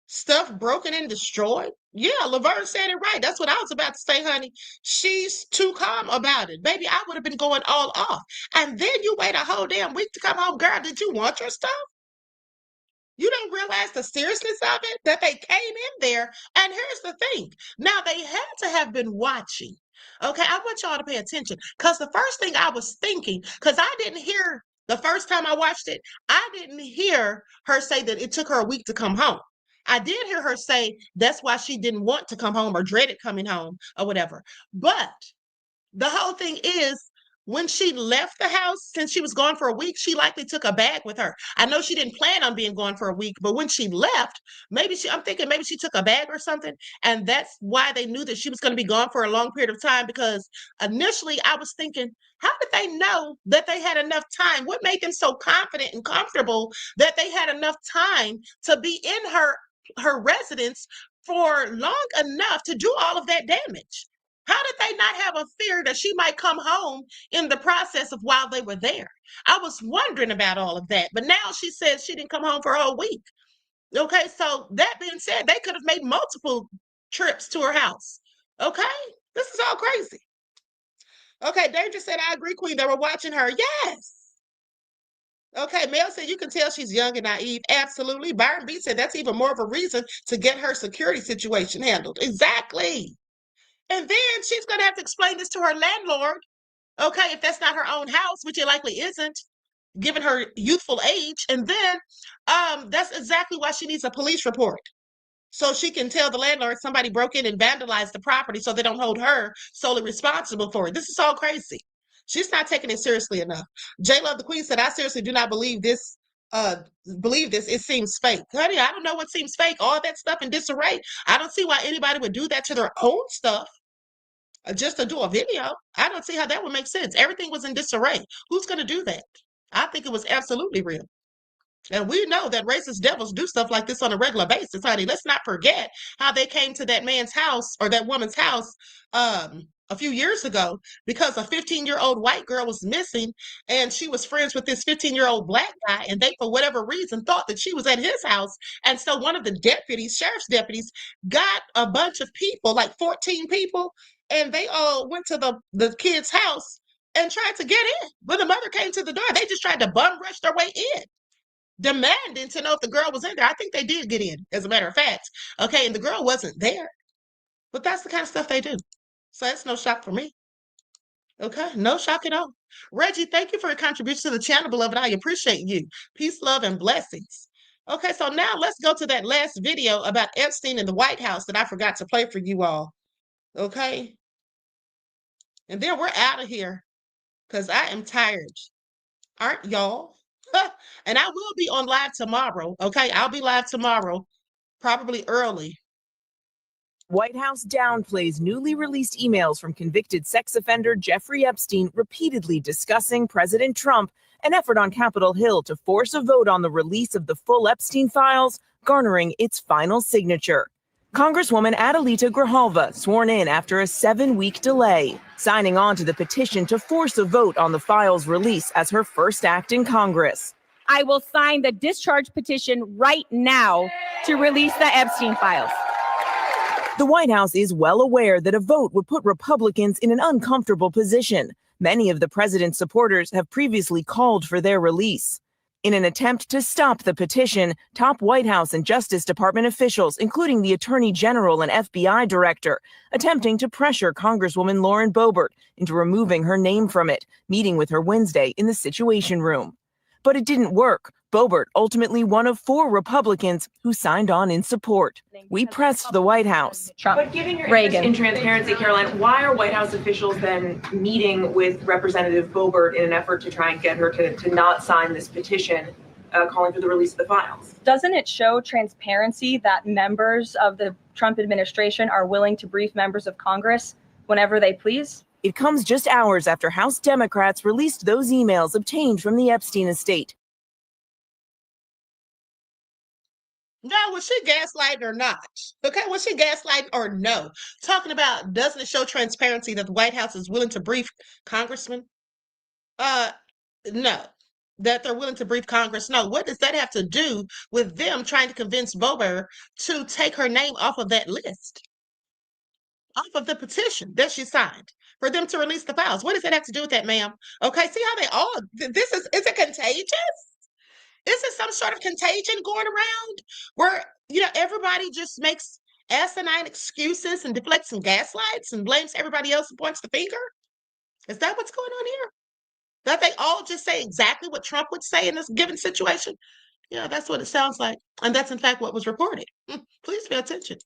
stuff broken and destroyed. Yeah, Laverne said it right. That's what I was about to say, honey. She's too calm about it. Baby, I would have been going all off. And then you wait a whole damn week to come home. Girl, did you want your stuff? You don't realize the seriousness of it, that they came in there. And here's the thing. Now, they had to have been watching. Okay, I want y'all to pay attention. Because the first thing I was thinking, because I didn't hear the first time I watched it, I didn't hear her say that it took her a week to come home. I did hear her say that's why she didn't want to come home or dreaded coming home or whatever. But the whole thing is, when she left the house, since she was gone for a week, she likely took a bag with her. I know she didn't plan on being gone for a week, but when she left, I'm thinking maybe she took a bag or something. And that's why they knew that she was going to be gone for a long period of time, because initially I was thinking, how did they know that they had enough time? What made them so confident and comfortable that they had enough time to be in her residence for long enough to do all of that damage? How did they not have a fear that she might come home in the process of while they were there? I was wondering about all of that. But now she says she didn't come home for a whole week. Okay, so that being said, they could have made multiple trips to her house. Okay? This is all crazy. Okay, Danger said, I agree, Queen. They were watching her. Yes. Okay, Mel said, you can tell she's young and naive. Absolutely. Byron B said, that's even more of a reason to get her security situation handled. Exactly. And then she's going to have to explain this to her landlord. Okay, if that's not her own house, which it likely isn't, given her youthful age. And then that's exactly why she needs a police report. So she can tell the landlord somebody broke in and vandalized the property so they don't hold her solely responsible for it. This is all crazy. She's not taking it seriously enough. J Love the Queen said, I seriously do not believe this. It seems fake. Honey, I don't know what seems fake. All that stuff in disarray. I don't see why anybody would do that to their own stuff just to do a video. I don't see how that would make sense. Everything was in disarray. Who's going to do that? I think it was absolutely real. And we know that racist devils do stuff like this on a regular basis, honey. Let's not forget how they came to that man's house or that woman's house a few years ago because a 15-year-old white girl was missing and she was friends with this 15-year-old black guy. And they, for whatever reason, thought that she was at his house. And so one of the deputies, sheriff's deputies, got a bunch of people, like 14 people, and they all went to the kid's house and tried to get in. When the mother came to the door, they just tried to bum rush their way in, demanding to know if the girl was in there. I think they did get in, as a matter of fact. Okay, and the girl wasn't there. But that's the kind of stuff they do. So that's no shock for me. Okay, no shock at all. Reggie, thank you for your contribution to the channel, beloved. I appreciate you. Peace, love, and blessings. Okay, so now let's go to that last video about Epstein in the White House that I forgot to play for you all. Okay? And then we're out of here because I am tired. Aren't y'all? And I will be on live tomorrow. Okay, I'll be live tomorrow, probably early. White House downplays newly released emails from convicted sex offender Jeffrey Epstein repeatedly discussing President Trump, an effort on Capitol Hill to force a vote on the release of the full Epstein files, garnering its final signature. Congresswoman Adelita Grijalva sworn in after a 7-week delay, signing on to the petition to force a vote on the files' release as her first act in Congress. I will sign the discharge petition right now to release the Epstein files. The White House is well aware that a vote would put Republicans in an uncomfortable position. Many of the president's supporters have previously called for their release. In an attempt to stop the petition, top White House and Justice Department officials, including the Attorney General and FBI director, attempting to pressure Congresswoman Lauren Boebert into removing her name from it, meeting with her Wednesday in the Situation Room. But it didn't work. Boebert, ultimately one of 4 Republicans who signed on in support. We pressed the White House. But given your interest in transparency, Caroline, why are White House officials then meeting with Representative Boebert in an effort to try and get her to not sign this petition calling for the release of the files? Doesn't it show transparency that members of the Trump administration are willing to brief members of Congress whenever they please? It comes just hours after House Democrats released those emails obtained from the Epstein estate. Now, was she gaslighting or not? Okay, was she gaslighting or no? Talking about, doesn't it show transparency that the White House is willing to brief congressmen? No. That they're willing to brief Congress? No. What does that have to do with them trying to convince Boebert to take her name off of that list? Off of the petition that she signed for them to release the files? What does that have to do with that, ma'am? Okay, see how they all, is it contagious? Is it some sort of contagion going around where, everybody just makes asinine excuses and deflects and gaslights and blames everybody else and points the finger? Is that what's going on here? That they all just say exactly what Trump would say in this given situation? Yeah, that's what it sounds like. And that's in fact what was reported. Please pay attention.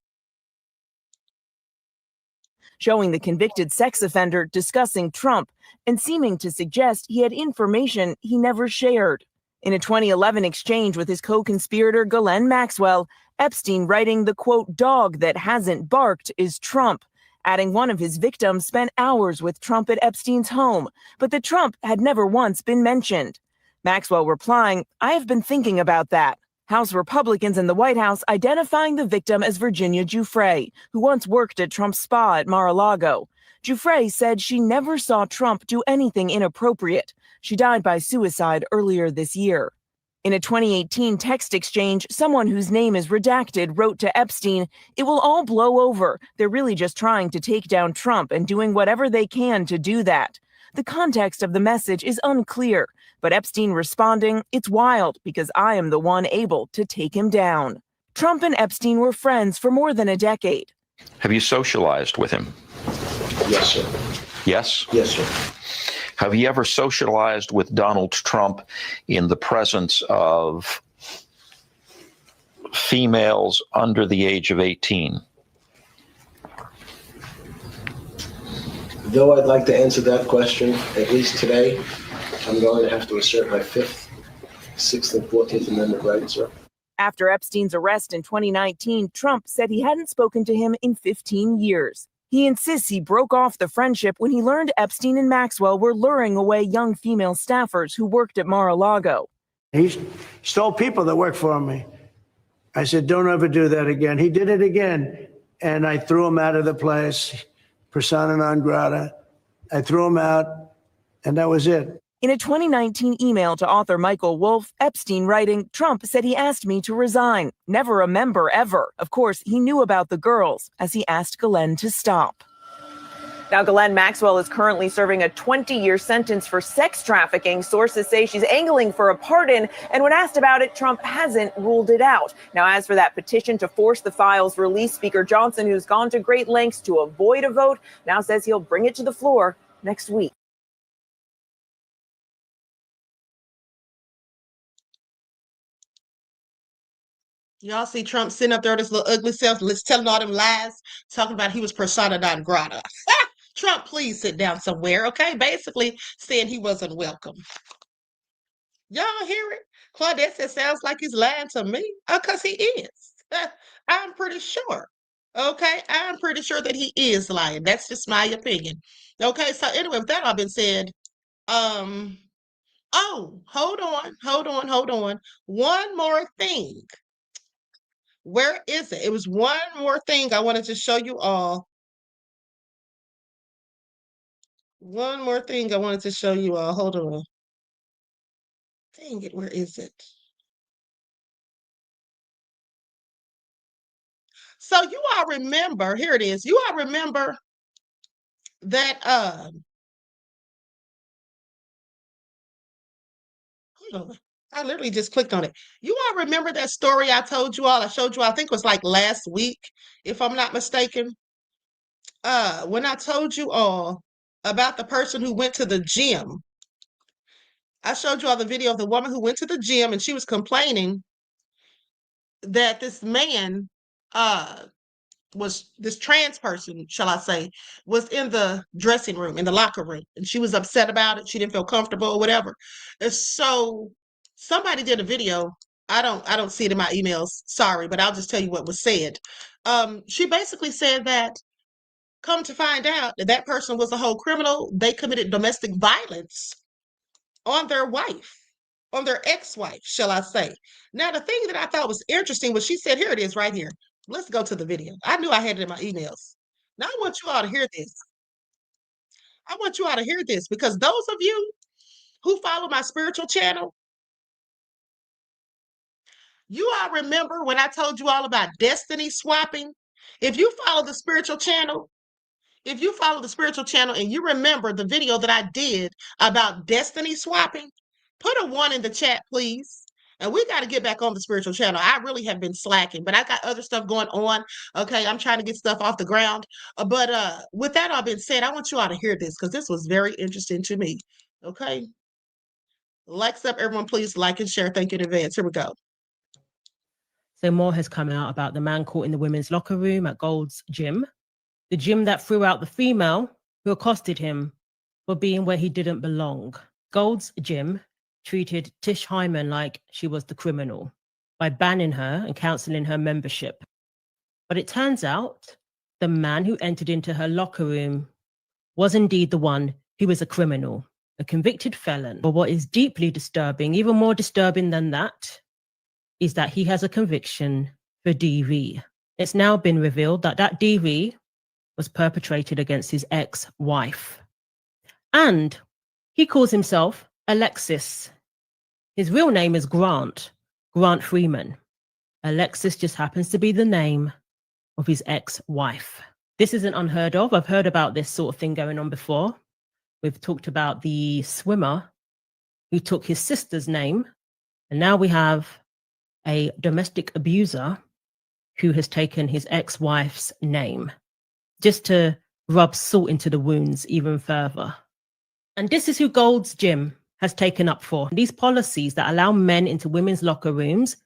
Showing the convicted sex offender discussing Trump and seeming to suggest he had information he never shared. In a 2011 exchange with his co-conspirator Ghislaine Maxwell, Epstein writing the, quote, dog that hasn't barked is Trump, adding one of his victims spent hours with Trump at Epstein's home, but that Trump had never once been mentioned. Maxwell replying, I have been thinking about that. House Republicans in the White House identifying the victim as Virginia Giuffre, who once worked at Trump's spa at Mar-a-Lago. Giuffre said she never saw Trump do anything inappropriate. She died by suicide earlier this year. In a 2018 text exchange, someone whose name is redacted wrote to Epstein, "It will all blow over. They're really just trying to take down Trump and doing whatever they can to do that." The context of the message is unclear, but Epstein responding, "It's wild because I am the one able to take him down." Trump and Epstein were friends for more than a decade. Have you socialized with him? Yes, sir. Yes? Yes, sir. Have you ever socialized with Donald Trump in the presence of females under the age of 18? Though I'd like to answer that question, at least today, I'm going to have to assert my 5th, 6th, and 14th Amendment rights, sir. After Epstein's arrest in 2019, Trump said he hadn't spoken to him in 15 years. He insists he broke off the friendship when he learned Epstein and Maxwell were luring away young female staffers who worked at Mar-a-Lago. He stole people that worked for me. I said, don't ever do that again. He did it again, and I threw him out of the place, persona non grata. I threw him out, and that was it. In a 2019 email to author Michael Wolff, Epstein writing, "Trump said he asked me to resign. Never a member ever." Of course, he knew about the girls, as he asked Ghislaine to stop. Now, Ghislaine Maxwell is currently serving a 20-year sentence for sex trafficking. Sources say she's angling for a pardon, and when asked about it, Trump hasn't ruled it out. Now, as for that petition to force the files release, Speaker Johnson, who's gone to great lengths to avoid a vote, now says he'll bring it to the floor next week. Y'all see Trump sitting up there with his little ugly self, telling all them lies, talking about he was persona non grata. Trump, please sit down somewhere, okay? Basically saying he wasn't welcome. Y'all hear it? Claudette said, sounds like he's lying to me. Because he is. I'm pretty sure. Okay? I'm pretty sure that he is lying. That's just my opinion. Okay? So anyway, with that all been said, oh, hold on. One more thing. Where is it? It was one more thing I wanted to show you all. One more thing I wanted to show you all. Hold on. Dang it, where is it? So you all remember, here it is. You all remember that hold on. I literally just clicked on it. You all remember that story I told you all, I showed you all, I think it was like last week, if I'm not mistaken. When I told you all about the person who went to the gym. I showed you all the video of the woman who went to the gym and she was complaining that this man was this trans person, shall I say, was in the dressing room, in the locker room, and she was upset about it. She didn't feel comfortable or whatever. And so somebody did a video. I don't see it in my emails. Sorry, but I'll just tell you what was said. She basically said that, come to find out that that person was a whole criminal. They committed domestic violence on their wife, on their ex-wife, shall I say. Now, the thing that I thought was interesting was she said, here it is right here. Let's go to the video. I knew I had it in my emails. Now, I want you all to hear this. I want you all to hear this because those of you who follow my spiritual channel, you all remember when I told you all about destiny swapping? If you follow the spiritual channel, and you remember the video that I did about destiny swapping, put a 1 in the chat, please. And we got to get back on the spiritual channel. I really have been slacking, but I got other stuff going on. Okay, I'm trying to get stuff off the ground. But with that all been said, I want you all to hear this because this was very interesting to me. Okay. Likes up, everyone, please like and share. Thank you in advance. Here we go. So more has come out about the man caught in the women's locker room at Gold's gym. The gym that threw out the female who accosted him for being where he didn't belong. Gold's gym treated Tish Hyman like she was the criminal by banning her and cancelling her membership. But it turns out the man who entered into her locker room was indeed the one who was a criminal, a convicted felon. But what is deeply disturbing, even more disturbing than that, is that he has a conviction for DV. It's now been revealed that that DV was perpetrated against his ex-wife. And he calls himself Alexis. His real name is Grant Freeman. Alexis just happens to be the name of his ex-wife. This isn't unheard of. I've heard about this sort of thing going on before. We've talked about the swimmer who took his sister's name, and now we have a domestic abuser who has taken his ex-wife's name, just to rub salt into the wounds even further. And this is who Gold's Gym has taken up for. These policies that allow men into women's locker rooms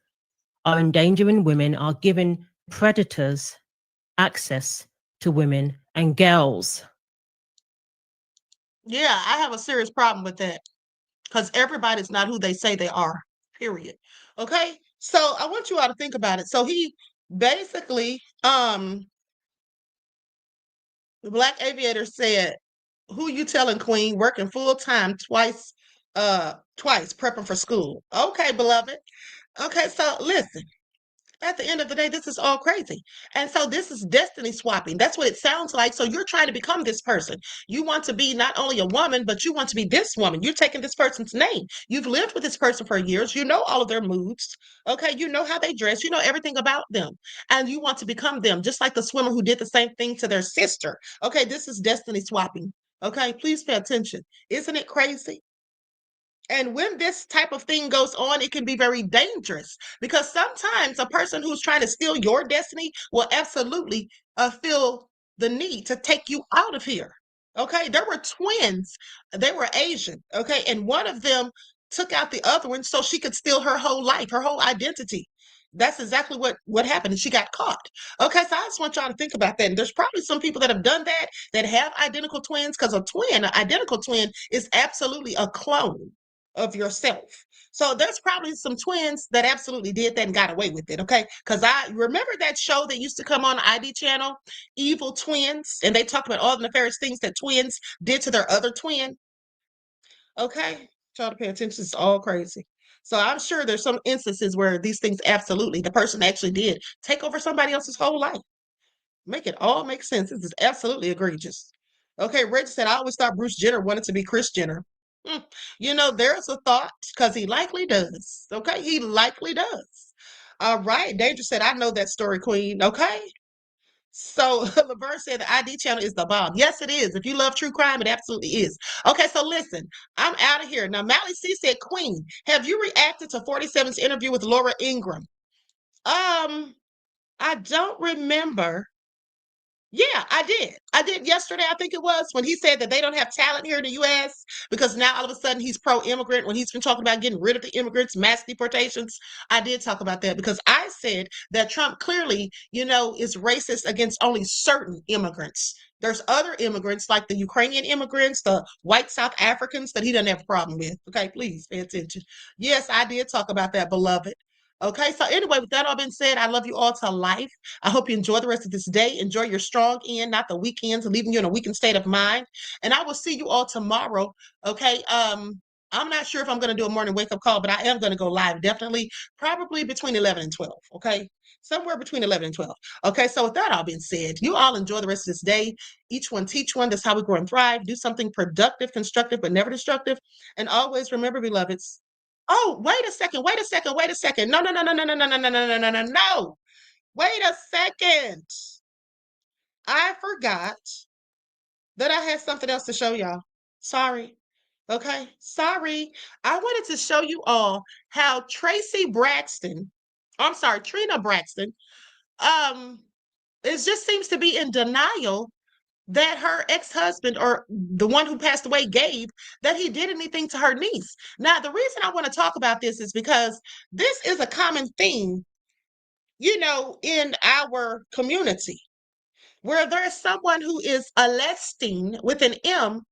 are endangering women, are giving predators access to women and girls. Yeah, I have a serious problem with that because everybody's not who they say they are, period. Okay? So I want you all to think about it. So he basically, the Black Aviator said, who you telling, Queen, working full time twice, prepping for school. Okay, beloved. Okay, so listen. At the end of the day, this is all crazy. And so this is destiny swapping. That's what it sounds like. So you're trying to become this person. You want to be not only a woman, but you want to be this woman. You're taking this person's name. You've lived with this person for years. You know all of their moods. Okay. You know how they dress. You know everything about them. And you want to become them, just like the swimmer who did the same thing to their sister. Okay. This is destiny swapping. Okay. Please pay attention. Isn't it crazy? And when this type of thing goes on, it can be very dangerous because sometimes a person who's trying to steal your destiny will absolutely feel the need to take you out of here. Okay. There were twins. They were Asian. Okay. And one of them took out the other one so she could steal her whole life, her whole identity. That's exactly what happened. And she got caught. Okay. So I just want y'all to think about that. And there's probably some people that have done that have identical twins, because a twin, an identical twin, is absolutely a clone of yourself. So there's probably some twins that absolutely did that and got away with it, okay? Because I remember that show that used to come on the ID channel, Evil Twins, and they talked about all the nefarious things that twins did to their other twin. Okay? Try to pay attention. It's all crazy. So I'm sure there's some instances where these things absolutely, the person actually did take over somebody else's whole life. Make it all make sense. This is absolutely egregious. Okay, Rich said, I always thought Bruce Jenner wanted to be Kris Jenner. You know, there's a thought, because he likely does. Okay, he likely does. All right, Danger said, I know that story, Queen. Okay. So Laverne said the ID channel is the bomb. Yes, it is. If you love true crime, it absolutely is. Okay, so listen, I'm out of here. Now, Mally C said, Queen, have you reacted to 47's interview with Laura Ingraham? I don't remember. Yeah, I did. I did yesterday, I think it was, when he said that they don't have talent here in the U.S. because now all of a sudden he's pro-immigrant when he's been talking about getting rid of the immigrants, mass deportations. I did talk about that because I said that Trump clearly, is racist against only certain immigrants. There's other immigrants like the Ukrainian immigrants, the white South Africans that he doesn't have a problem with. Okay, please pay attention. Yes, I did talk about that, beloved. Okay, so anyway, with that all being said, I love you all to life. I hope you enjoy the rest of this day. Enjoy your strong end, not the weekends, leaving you in a weakened state of mind. And I will see you all tomorrow. Okay. I'm not sure if I'm going to do a morning wake-up call, but I am going to go live, definitely, probably between 11 and 12. Okay. Somewhere between 11 and 12. Okay. So with that all being said, you all enjoy the rest of this day. Each one teach one. That's how we grow and thrive. Do something productive, constructive, but never destructive. And always remember, beloveds. Oh, wait a second. No, no, no, no, no, no, no, no, no, no, no, no, no, no. Wait a second. I forgot that I had something else to show y'all. Sorry. Okay. Sorry. I wanted to show you all how Trina Braxton, it just seems to be in denial that her ex-husband, or the one who passed away, Gabe, that he did anything to her niece. Now, the reason I want to talk about this is because this is a common theme, in our community, where there's someone who is molesting with an M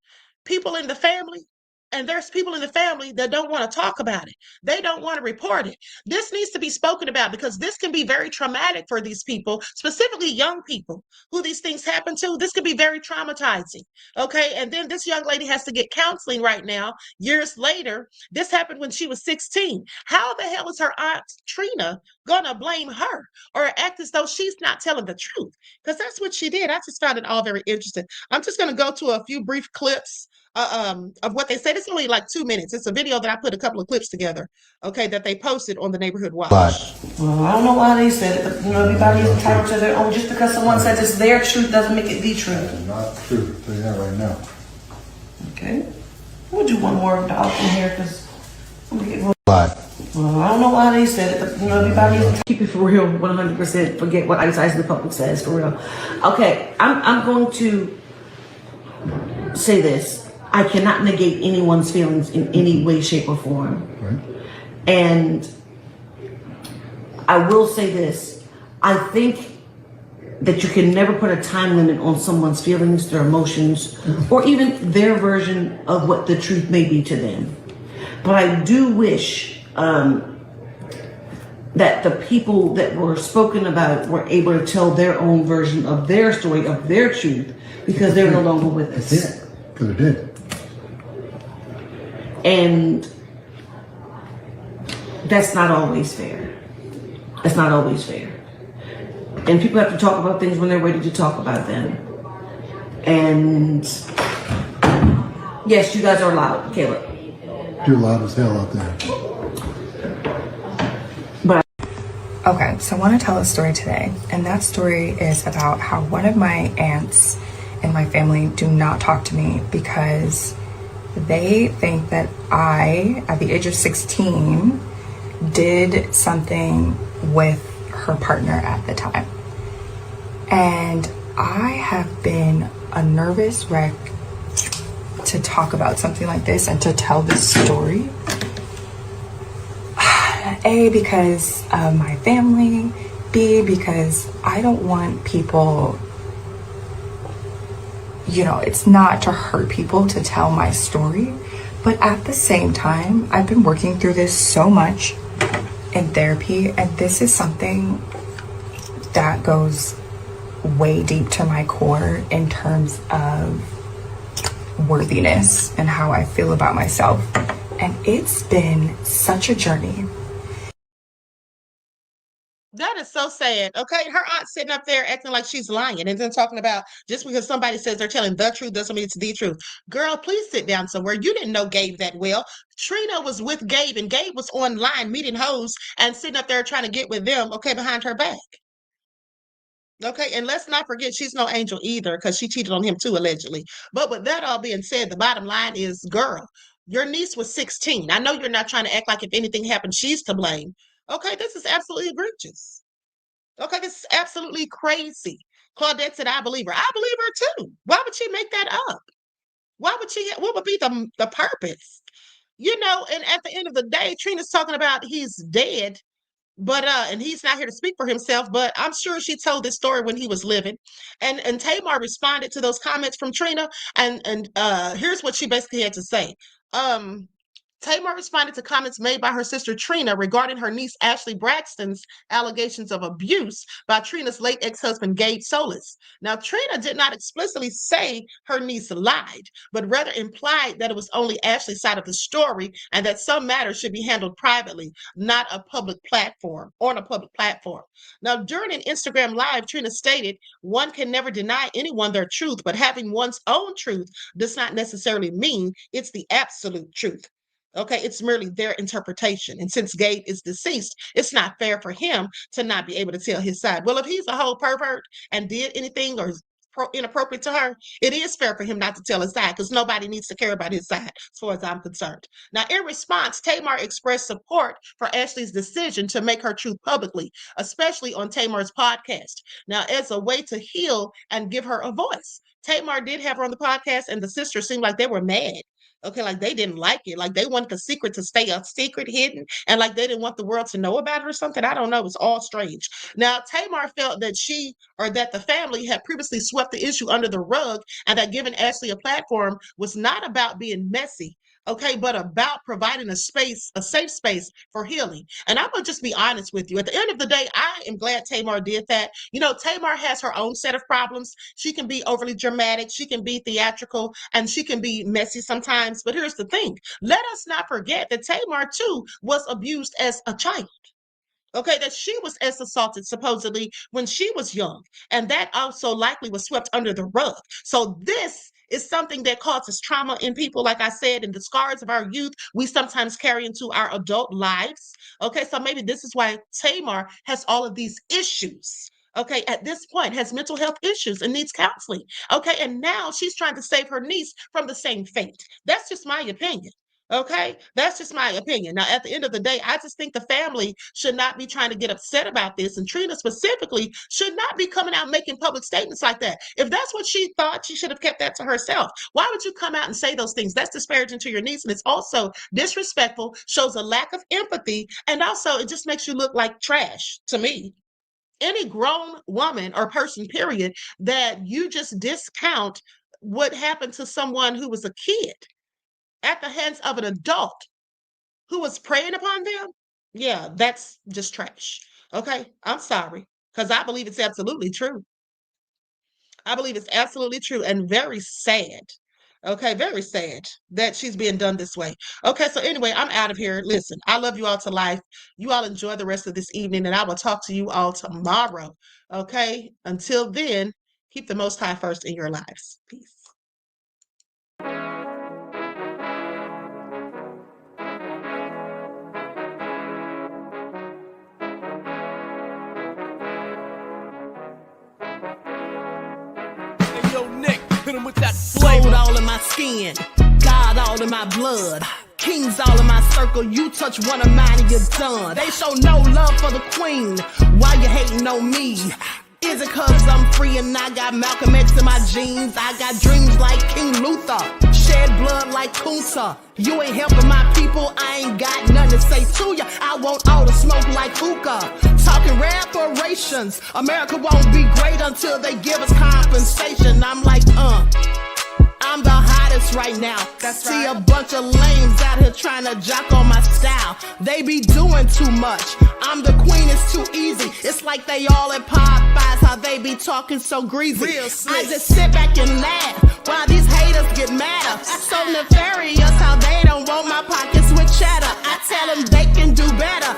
people in the family, and there's people in the family that don't want to talk about it. They don't want to report it. This needs to be spoken about because this can be very traumatic for these people, specifically young people who these things happen to. This could be very traumatizing. Okay. And then this young lady has to get counseling right now, years later. This happened when she was 16. How the hell is her aunt Trina gonna blame her or act as though she's not telling the truth? Because that's what she did. I just found it all very interesting. I'm just going to go to a few brief clips of what they said. It's only like 2 minutes. It's a video that I put a couple of clips together, okay, that they posted on the Neighborhood Watch. Well, I don't know why they said it, but you know, everybody is entitled to their own. Just because someone said it's their truth doesn't make it the truth. Not true. I'll tell you that right now. Okay. We'll do one more dog in here because I'm gonna get. Well, I don't know why they said it, but you know, everybody is. Keep it for real, 100%. Forget what outside the public says, for real. Okay, I'm going to say this. I cannot negate anyone's feelings in any way, shape, or form. Right. And I will say this. I think that you can never put a time limit on someone's feelings, their emotions, or even their version of what the truth may be to them. But I do wish that the people that were spoken about were able to tell their own version of their story, of their truth, because they're no longer with us. Yeah, because it did. And that's not always fair. That's not always fair. And people have to talk about things when they're ready to talk about them. And yes, you guys are loud, Caleb. You're loud as hell out there. Okay, so I want to tell a story today, and that story is about how one of my aunts in my family do not talk to me because they think that I, at the age of 16, did something with her partner at the time. And I have been a nervous wreck to talk about something like this and to tell this story. A, because of my family. B, because I don't want people, you know, it's not to hurt people to tell my story. But at the same time, I've been working through this so much in therapy, and this is something that goes way deep to my core in terms of worthiness and how I feel about myself. And it's been such a journey. That is so sad. Okay, her aunt's sitting up there acting like she's lying and then talking about just because somebody says they're telling the truth doesn't mean it's the truth. Girl, please sit down somewhere. You didn't know Gabe that well. Trina was with Gabe, and Gabe was online meeting hoes and sitting up there trying to get with them, okay, behind her back. Okay, and let's not forget she's no angel either, because she cheated on him too, allegedly. But with that all being said, the bottom line is, girl, your niece was 16. I know you're not trying to act like if anything happened, she's to blame. Okay, this is absolutely egregious. Okay, this is absolutely crazy. Claudette said, I believe her. I believe her too. Why would she make that up? Why would she, what would be the purpose? You know, and at the end of the day, Trina's talking about he's dead, but and he's not here to speak for himself, but I'm sure she told this story when he was living. And Tamar responded to those comments from Trina, and here's what she basically had to say. Tamar responded to comments made by her sister Trina regarding her niece Ashley Braxton's allegations of abuse by Trina's late ex-husband Gabe Solis. Now, Trina did not explicitly say her niece lied, but rather implied that it was only Ashley's side of the story and that some matters should be handled privately, not on a public platform. Now, during an Instagram Live, Trina stated, "One can never deny anyone their truth, but having one's own truth does not necessarily mean it's the absolute truth. Okay, it's merely their interpretation. And since Gabe is deceased, it's not fair for him to not be able to tell his side." Well, if he's a whole pervert and did anything or inappropriate to her, it is fair for him not to tell his side, because nobody needs to care about his side, as far as I'm concerned. Now, in response, Tamar expressed support for Ashley's decision to make her truth publicly, especially on Tamar's podcast. Now, as a way to heal and give her a voice. Tamar did have her on the podcast, and the sisters seemed like they were mad. Okay, like they didn't like it. Like they wanted the secret to stay a secret, hidden, and like they didn't want the world to know about it or something. I don't know. It's all strange. Now, Tamar felt that she or that the family had previously swept the issue under the rug, and that giving Ashley a platform was not about being messy, okay, but about providing a space, a safe space for healing. And I'm gonna just be honest with you. At the end of the day, I am glad Tamar did that. You know, Tamar has her own set of problems. She can be overly dramatic, she can be theatrical, and she can be messy sometimes. But here's the thing. Let us not forget that Tamar too was abused as a child. Okay, that she was assaulted supposedly when she was young, and that also likely was swept under the rug. So this is something that causes trauma in people, like I said, and the scars of our youth, we sometimes carry into our adult lives. Okay, so maybe this is why Tamar has all of these issues. Okay, at this point, has mental health issues and needs counseling. Okay, and now she's trying to save her niece from the same fate. That's just my opinion. Okay, that's just my opinion. Now, at the end of the day, I just think the family should not be trying to get upset about this, and Trina specifically should not be coming out making public statements like that. If that's what she thought, she should have kept that to herself. Why would you come out and say those things? That's disparaging to your niece, and it's also disrespectful, shows a lack of empathy, and also it just makes you look like trash to me. Any grown woman or person, period, that you just discount what happened to someone who was a kid at the hands of an adult who was preying upon them, yeah, that's just trash. Okay, I'm sorry, because I believe it's absolutely true. I believe it's absolutely true and very sad. Okay, very sad that she's being done this way. Okay, so anyway, I'm out of here. Listen, I love you all to life. You all enjoy the rest of this evening, and I will talk to you all tomorrow. Okay, until then, keep the Most High first in your lives. Peace. Gold all in my skin, God all in my blood, kings all in my circle. You touch one of mine and you're done. They show no love for the queen. Why you hating on me? Is it cause I'm free and I got Malcolm X in my jeans? I got dreams like King Luther, shed blood like Kunta. You ain't helping my people, I ain't got nothing to say to ya. I want all the smoke like hookah. Talking reparations, America won't be great until they give us compensation. I'm like, I'm the hottest right now. That's See right. A bunch of lames out here trying to jock on my style. They be doing too much. I'm the queen, it's too easy. It's like they all at Popeyes, how they be talking so greasy. I just sit back and laugh while these haters get madder. So nefarious how they don't want my pockets with cheddar. I tell them they can do better.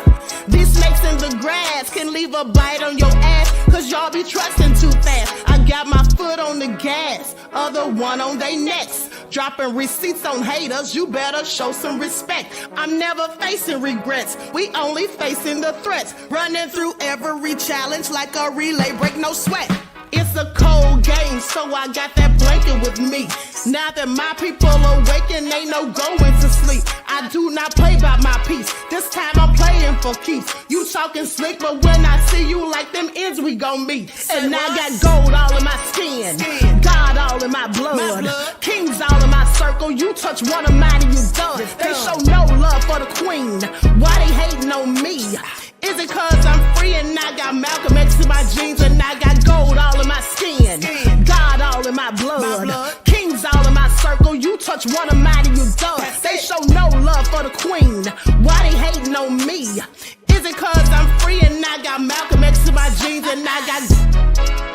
These snakes in the grass can leave a bite on your ass, cause y'all be trusting too fast. I got my foot on the gas, other one on they necks. Dropping receipts on haters, you better show some respect. I'm never facing regrets, we only facing the threats. Running through every challenge like a relay, break no sweat. It's a cold game, so I got that blanket with me. Now that my people awaken, ain't no going to sleep. I do not play by my piece, this time I'm playing for keeps. You talking slick, but when I see you like them ends, we gon' meet. And I got gold all in my skin, God all in my blood, kings all in my circle. You touch one of mine and you done. They show no love for the queen. Why they hating on me? Is it cause I'm free and I got Malcolm X in my jeans and I got gold all in my skin, God all in my blood, kings all in my circle. You touch one of mine and you done. They show no love for the queen. Why they hating on me? Is it cause I'm free and I got Malcolm X in my jeans and I got